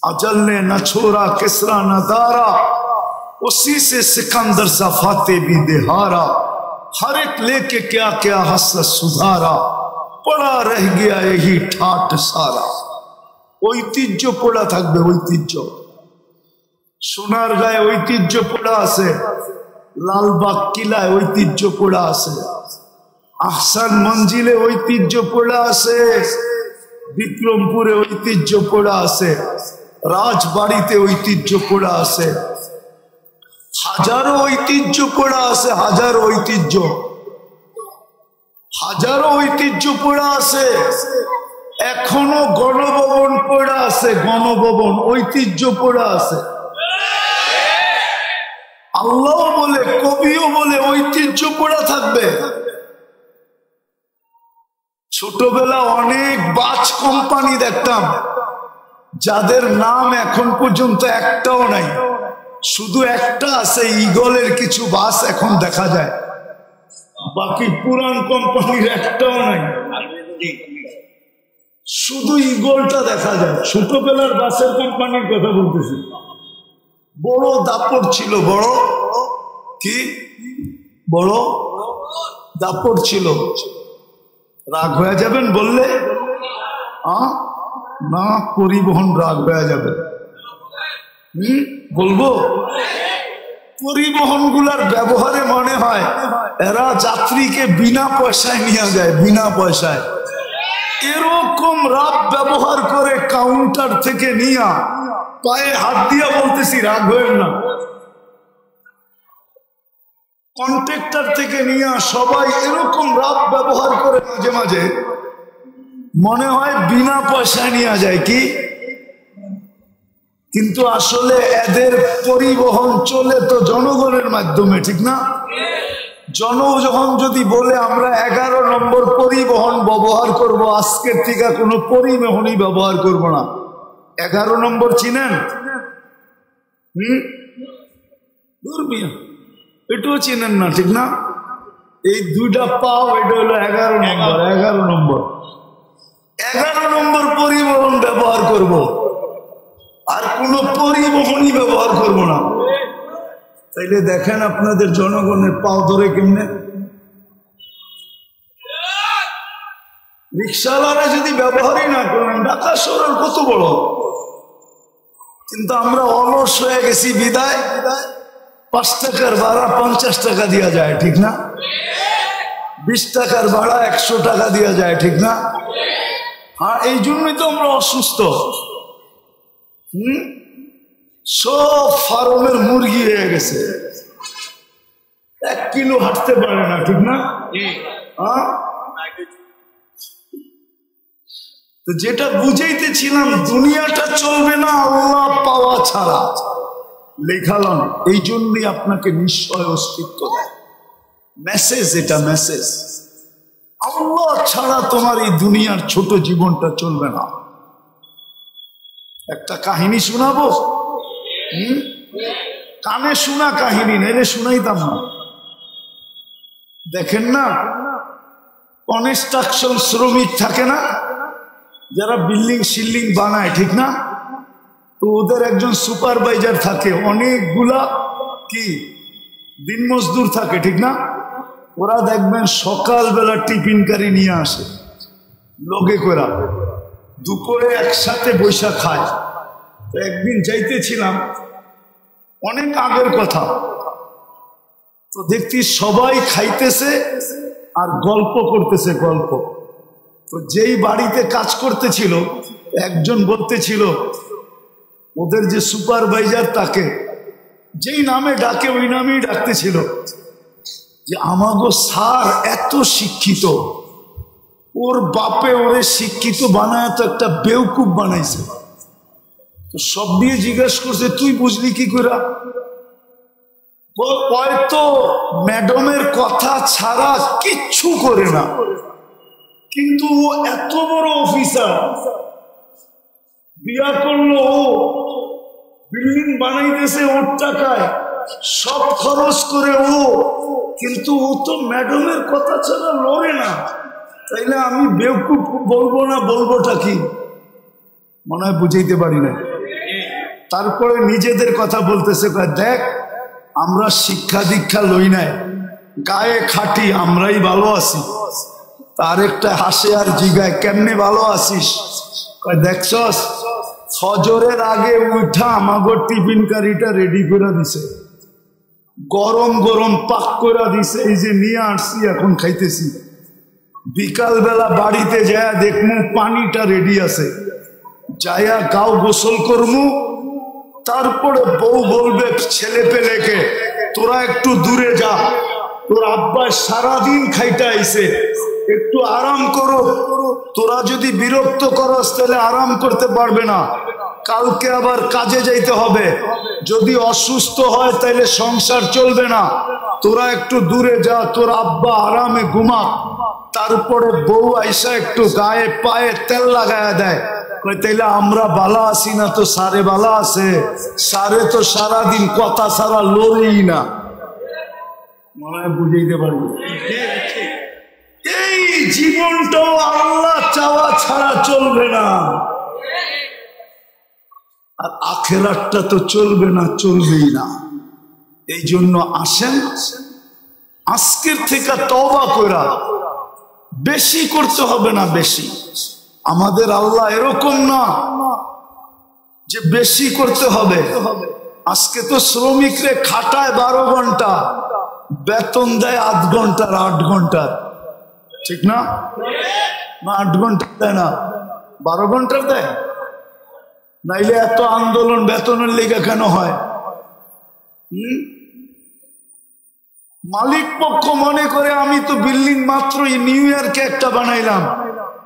अजल ने न छोड़ा किसरा न दारा, उसी से सिकंदर सा फाते भी देहारा, हर एक लेके क्या क्या हसरत सुधारा, पड़ा रह गया यही ठाट सारा। ঐতিহ্য পড়া থাকবে, ঐতিহ্য। সোনার গায়ে ঐতিহ্য পড়া আছে, লালবাগ কিলায় ঐতিহ্য পড়া আছে, আহসান মঞ্জিলে ঐতিহ্য পড়া আছে, বিক্রমপুরে ঐতিহ্য পড়া আছে, রাজবাড়িতে ঐতিহ্য পড়া আছে, হাজারো ঐতিহ্য পড়া আছে, হাজারো ঐতিহ্য পড়া আছে। এখনো গণভবন পড়া আছে, গণভবন ঐতিহ্য পড়া আছে। আল্লাহ বলে, কবিও বলে ঐতিহ্য পড়া থাকবে। ছোটবেলা অনেক বাস কোম্পানি দেখতাম, যাদের নাম এখন পর্যন্ত একটাও নাই, শুধু একটা আছে, ঈগলের কিছু বাস এখন দেখা যায়, বাকি পুরান কোম্পানির একটাও নাই, শুধু ঈগলটা দেখা যায়। ছোটবেলার বাসের কোম্পানির কথা বলতেছি। বড় দাপট ছিল, বড় দাপট ছিল। রাগ হয়ে যাবেন বললে? না, পরিবহন রাগ হয়ে যাবে। বলবো, পরিবহন গুলার ব্যবহারে মনে হয় এরা যাত্রীকে বিনা পয়সায় নিয়ে যায়, বিনা পয়সায়। এরকম রাব ব্যবহার করে কাউন্টার থেকে নিয়া, পায়ে হাত দিয়া বলতেছি, রাগ হয়েন না, কন্ট্রাক্টর থেকে নিয়া সবাই এরকম রাব ব্যবহার করে, মাঝে মাঝে মনে হয় বিনা পয়সায় নিয়ে যায় কি, কিন্তু আসলে এদের পরিবহন চলে তো জনগণের মাধ্যমে, ঠিক না? জনগণ যদি বলে আমরা 11 নম্বর পরিবহন ব্যবহার করব, আজকের থেকে কোনো পরিবহনই ব্যবহার করব না, 11 নম্বর চিনেন? দুর্মিয়া এটাও চিনেন না, ঠিক না? এই দুইটা পাও, এটা হলো 11 নম্বর। 11 নম্বর 11 নম্বর পরিবহন ব্যবহার করব, আর কোন পরিবহনই ব্যবহার করব না। তাইলে দেখেন আপনাদের জনগণের পাও ধরে কেমনে। রিক্সাওয়ালারা যদি ব্যবহারই না করেন, ঢাকা শহর কত বড়, কিন্তু আমরা অলস হয়ে গেছি বিদায় 5 টাকার ভাড়া 50 টাকা দেওয়া যায়, ঠিক না? 20 টাকার ভাড়া 100 টাকা দেওয়া যায়, ঠিক না? হ্যাঁ, এই জন্যই তো আমরা অসুস্থ। সব ফার্মের মুরগি হয়ে গেছে, 1 কিলো হাঁটতে পারে না, ঠিক না? হ্যাঁ, তো যেটা বুঝাইতেছিলাম, দুনিয়াটা চলবে না আল্লাহ পাওয়া ছাড়া। লেখালাম এই জন্যই আপনাকে নিশ্চয় অস্তিত্ব দেয়। মেসেজ, এটা মেসেজ। আল্লাহ ছাড়া তোমার এই দুনিয়ার ছোট জীবনটা চলবে না। একটা কাহিনী শোনাবো, কানে শোনা কাহিনী, নাইলে শুনাইতাম না। দেখেন না, কনস্ট্রাকশন শ্রমিক থাকে না, যারা বিল্ডিং শিল্ডিং বানায়, ঠিক না? তো ওদের একজন সুপারভাইজার থাকে, অনেকগুলা কি দিন মজদুর থাকে, ঠিক না? ওরা দেখবেন সকালবেলা টিফিন কারি নিয়ে আসে লগে করে, দুপুরে একসাথে বৈশা খায়। তো একদিন যাইতেছিলাম, অনেক আগের কথা, তো দেখছি সবাই খাইতেছে আর গল্প করতেছে, গল্প। তো যেই বাড়িতে কাজ করতেছিল, একজন বলতেছিল ওদের যে সুপারভাইজার, তাকে যেই নামে ডাকে ওই নামেই ডাকতেছিল, যে আমাগো স্যার এত শিক্ষিত, ওর বাপে ওরে শিক্ষিত বানায় তো একটা বেউকুব বানাইছে। তো সব দিয়ে জিজ্ঞাসা করছে, তুই বুঝলি কি করে? হয়তো ম্যাডামের কথা ছাড়া কিচ্ছু করে না, কিন্তু ও এত বড় অফিসার, বিয়া করলো, ও বিল্ডিং বানাইতেছে ওর টাকায়, সব খরচ করে ও, কিন্তু ও তো ম্যাডামের কথা ছাড়া লড়ে না। তাইলে আমি বেউকুফ বলবো না, বলবোটা কি? মনে হয় বুঝাইতে পারি না। তারপরে নিজেদের কথা বলতেছে, দেখ আমরা শিক্ষা দীক্ষা লই নাই, গায়ে খাটি, আমরাই ভালো আছি। তার একটা হাসে আর জিগায়, কেমনে ভালো আছিস? দেখছস, ফজরের আগে উঠা আমাগো টিফিন কারিটা রেডি করে দিছে, গরম গরম পাক করে দিছে, এই যে নিয়ে আসছি এখন খাইতেছি। বিকাল বেলা বাড়িতে যায় দেখমু পানিটা রেডি আছে, যায়া গাও গোসল করমু। তারপরে বউ বলবে ছেলে পেলেকে, তোরা একটু দূরে যা, তোর আব্বা সারাদিন খাইতে আইছে, একটু আরাম করো। তোরা যদি বিরক্ত করস তাহলে আরাম করতে পারবে না, কালকে আবার কাজে যাইতে হবে। যদি অসুস্থ হয় তাহলে সংসার চলবে না, তোরা একটু দূরে যা, তোর আব্বা আরামে ঘুমা। তারপরে বউ আইসা একটু গায়ে পায়ে তেল লাগায়া দেয়, তাইলে আমরা বালা আছি না তো সারে বালা আছে? সারে তো সারাদিন কথা সারা লড়েই না। মনে হয় বুঝাইতে পারবো। এই জীবনটাও আল্লাহ চাওয়া ছাড়া চলবে না, আর আখেরাতটা তো চলবে না, চলবেই না। এই জন্য আসেন আজকের থেকে তওবা কইরা, বেশি করতে হবে না, বেশি। আমাদের আল্লাহ এরকম না যে বেশি করতে হবে। আজকে তো শ্রমিকরে খাটায় 12 ঘন্টা, বেতন দেয় 8 ঘন্টার, 8 ঘন্টার, ঠিক না? 8 ঘন্টা দেয় না, 12 ঘন্টার দেয়। নাইলে এত আন্দোলন বেতনের লেগে কেন হয়? মালিক পক্ষ মনে করে আমি তো বিল্ডিং মাত্রই নিউ ইয়র্কে একটা বানাইলাম,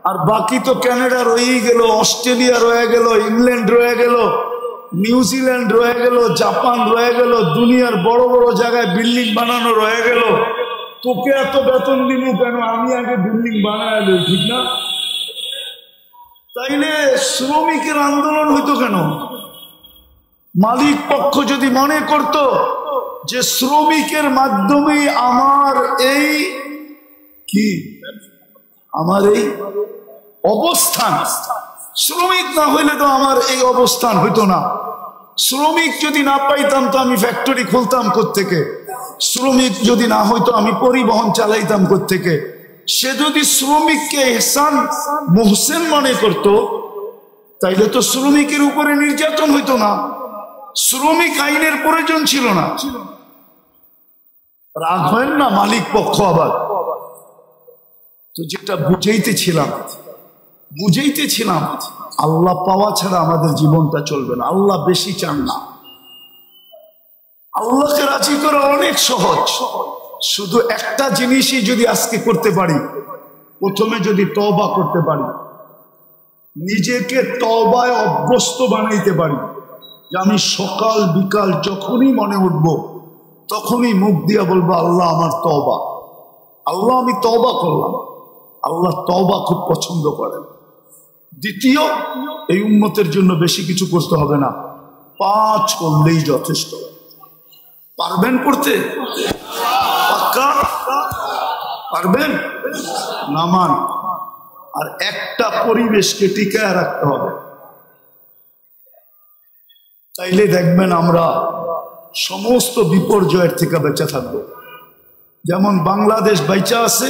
আর বাকি তো কানাডা রয়েই গেল, অস্ট্রেলিয়া রয়ে গেল, ইংল্যান্ড রয়ে গেল, নিউজিল্যান্ড রয়ে গেল, জাপান রয়ে গেল, দুনিয়ার বড় বড় জায়গায় বিল্ডিং বানানো রয়ে গেল। তোকে এত বেতন দিব কেন? আমি আগে বিল্ডিং বানাই, ঠিক না? তাইলে শ্রমিকের আন্দোলন হইতো কেন? মালিক পক্ষ যদি মনে করত যে শ্রমিকের মাধ্যমে আমার এই অবস্থান, শ্রমিক না হইলে তো আমার এই অবস্থান হইতো না। শ্রমিক যদি না পাইতাম তো আমি ফ্যাক্টরি খুলতাম কোত্থেকে? শ্রমিক যদি না হইতো আমি পরিবহন চালাইতাম কোত্থেকে? সে যদি শ্রমিককে এহসান মোহসেন মনে করত তাইলে তো শ্রমিকের উপরে নির্যাতন হইতো না, শ্রমিক আইনের প্রয়োজন ছিল না। রাগ হয় না মালিক পক্ষ আবার? তো যেটা বুঝাইতেছিলাম আল্লাহ পাওয়া ছাড়া আমাদের জীবনটা চলবে না। আল্লাহ বেশি চান না। আল্লাহকে রাজি করা অনেক সহজ। শুধু একটা জিনিসই যদি আজকে করতে পারি, প্রথমে যদি তওবা করতে পারি, নিজেকে তওবায় অভ্যস্ত বানাইতে পারি যে আমি সকাল বিকাল যখনই মনে উঠবো তখনই মুখ দিয়া বলবো আল্লাহ আমার তওবা, আল্লাহ আমি তওবা করলাম। আল্লাহ তওবা খুব পছন্দ করেন। দ্বিতীয়, এই উম্মতের জন্য বেশি কিছু করতে হবে না, 5 করলেই যথেষ্ট। পারবেন করতে? পাক্কা পারবেন? নামান। আর একটা পরিবেশকে টিকায় রাখতে হবে, তাইলে দেখবেন আমরা সমস্ত বিপর্যয়ের থেকে বেঁচে থাকবো। যেমন বাংলাদেশ বেঁচে আছে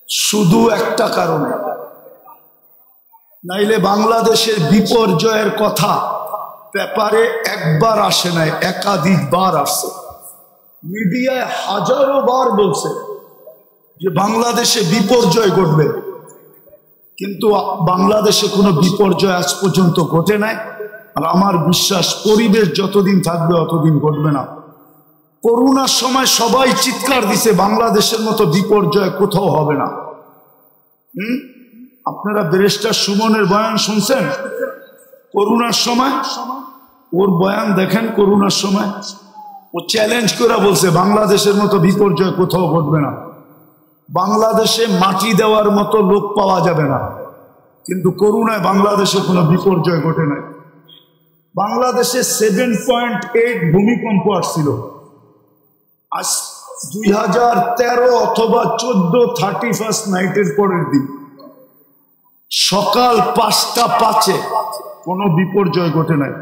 শুধু একটা কারণে, নাইলে বাংলাদেশের বিপর্যয়ের কথা পেপারে একবার আসে নাই, একাধিকবার আসছে। মিডিয়ায় হাজারো বার বলছে যে বাংলাদেশে বিপর্যয় ঘটবে, কিন্তু বাংলাদেশে কোনো বিপর্যয় আজ পর্যন্ত ঘটে নাই। আর আমার বিশ্বাস পরিবেশ যতদিন থাকবে অতদিন ঘটবে না। করোনার সময় সবাই চিৎকার দিছে বাংলাদেশের মতো বিপর্যয় কোথাও হবে না। আপনারা ব্যারিস্টার সুমনের বয়ান শুনছেন করোনার সময়? ওর বয়ান দেখেন। করোনার সময় ও চ্যালেঞ্জ করে বলছে বাংলাদেশের মতো বিপর্যয় কোথাও ঘটবে না, বাংলাদেশে মাটি দেওয়ার মতো লোক পাওয়া যাবে না। কিন্তু করোনায় বাংলাদেশে কোনো বিপর্যয় ঘটে নাই। বাংলাদেশে 7.8 ভূমিকম্প আসছিল। আজ 2013 অথবা 14 31st নাইটের পরের দিন সকাল 5টা 5 কোনো বিপর্যয় ঘটে নাই।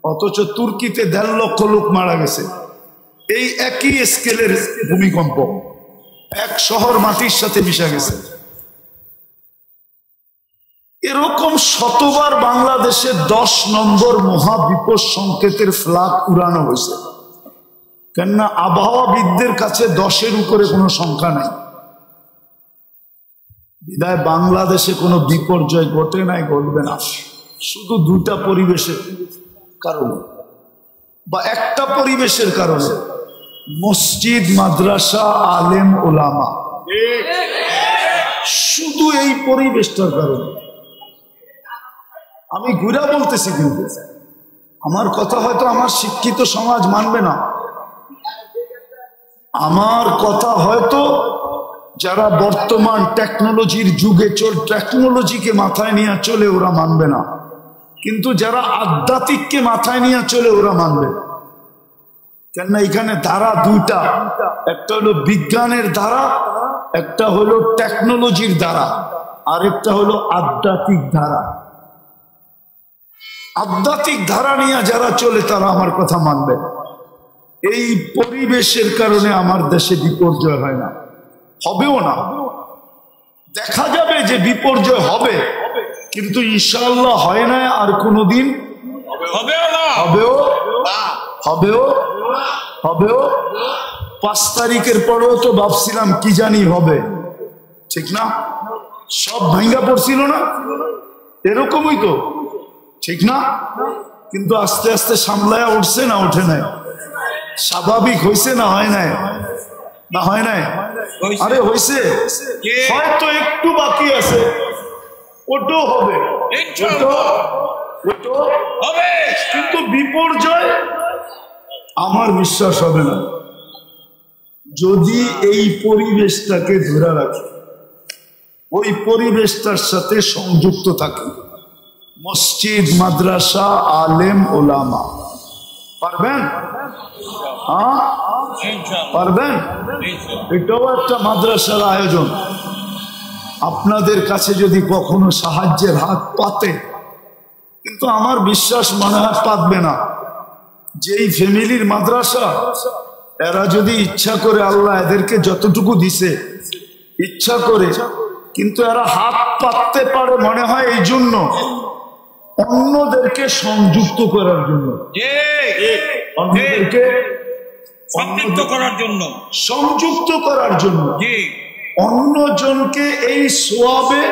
অথচ তুর্কিতে 1.5 লক্ষ লোক মারা গেছে। এই একই স্কেলের ভূমিকম্প, এক শহর মাটির সাথে মিশে গেছে। এরকম শতবার বাংলাদেশে 10 নম্বর মহাবিপদ সংকেতের ফ্ল্যাগ উড়ানো হয়েছে। কেননা আবহাওয়াবিদদের কাছে 10-এর উপরে কোনো সংখ্যা নাই। বিদায় বাংলাদেশে কোনো বিপর্যয় ঘটে নাই, ঘটবে না। শুধু 2টা পরিবেশের কারণে বা একটা পরিবেশের কারণে, মসজিদ, মাদ্রাসা, আলেম, ওলামা, শুধু এই পরিবেশটার কারণে। আমি ঘুরা বলতেছি, কিন্তু আমার কথা হয়তো আমার শিক্ষিত সমাজ মানবে না। আমার কথা হয়তো যারা বর্তমান টেকনোলজির যুগে টেকনোলজিকে মাথায় নিয়ে চলে ওরা মানবে না, কিন্তু যারা আধ্যাত্মিককে মাথায় নিয়ে চলে ওরা মানবে। কেননা এখানে ধারা 2টা, একটা হলো বিজ্ঞানের ধারা, একটা হলো টেকনোলজির ধারা, আরেকটা হলো আধ্যাত্মিক ধারা। আধ্যাত্মিক ধারা নিয়ে যারা চলে তারা আমার কথা মানবে। এই পরিবেশের কারণে আমার দেশে বিপর্যয় হয় না, হবেও না। দেখা যাবে যে বিপর্যয় হবে, কিন্তু ইনশাআল্লাহ হয় না, আর কোনোদিন হবেও। 5 তারিখের পরেও তো ভাবছিলাম কি জানি হবে, ঠিক না? সব ভাঙ্গা পড়ছিল না, এরকমই তো, ঠিক না? কিন্তু আস্তে আস্তে সামলায়া উঠছে না ওঠে নাই? স্বাভাবিক হয়েছে না হয় নাই? না হয় নাই? আরে হয়েছে, হয়তো একটু বাকি আছে, ওটাও হবে, কিন্তু বিপর্যয় আমার বিশ্বাস হবে না যদি এই পরিবেশটাকে ধরে রাখি। ওই পরিবেশটার সাথে সংযুক্ত থাকি। মসজিদ, মাদ্রাসা, আলেম, ওলামা। পারবেন? হ্যাঁ পারবেন? এটাও একটা মাদ্রাসার আয়োজন। আপনাদের কাছে যদি কখনো সাহায্যের হাত পাতে, কিন্তু আমার বিশ্বাস মনে হয় পাতবে না। যেই ফ্যামিলির মাদ্রাসা, এরা যদি ইচ্ছা করে, আল্লাহ এদেরকে যতটুকু দিছে ইচ্ছা করে, কিন্তু এরা হাত পাততে পারে মনে হয় এই জন্য অন্যদেরকে সংযুক্ত করার জন্য, অন্যদেরকে সংযুক্ত করার জন্য, সংযুক্ত করার জন্য, অন্যজনকে এই সোয়াবে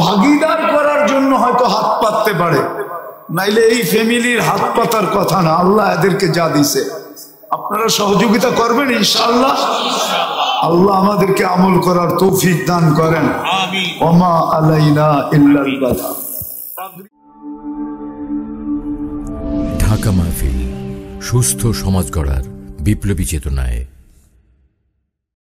ভাগীদার করার জন্য হয়তো হাত পাততে পারে। নাইলে এই ফ্যামিলির হাত পাতার কথা না। আল্লাহ এদেরকে যা দিছে, আপনারা সহযোগিতা করবেন ইনশাআল্লাহ। আল্লাহ আমাদেরকে আমল করার তৌফিক দান করেন। আমিন। ওমা আলাইনা ইল্লাল বালাগ। ঢাকা মাহফিল, সুস্থ সমাজ গড়ার বিপ্লবী চেতনায়।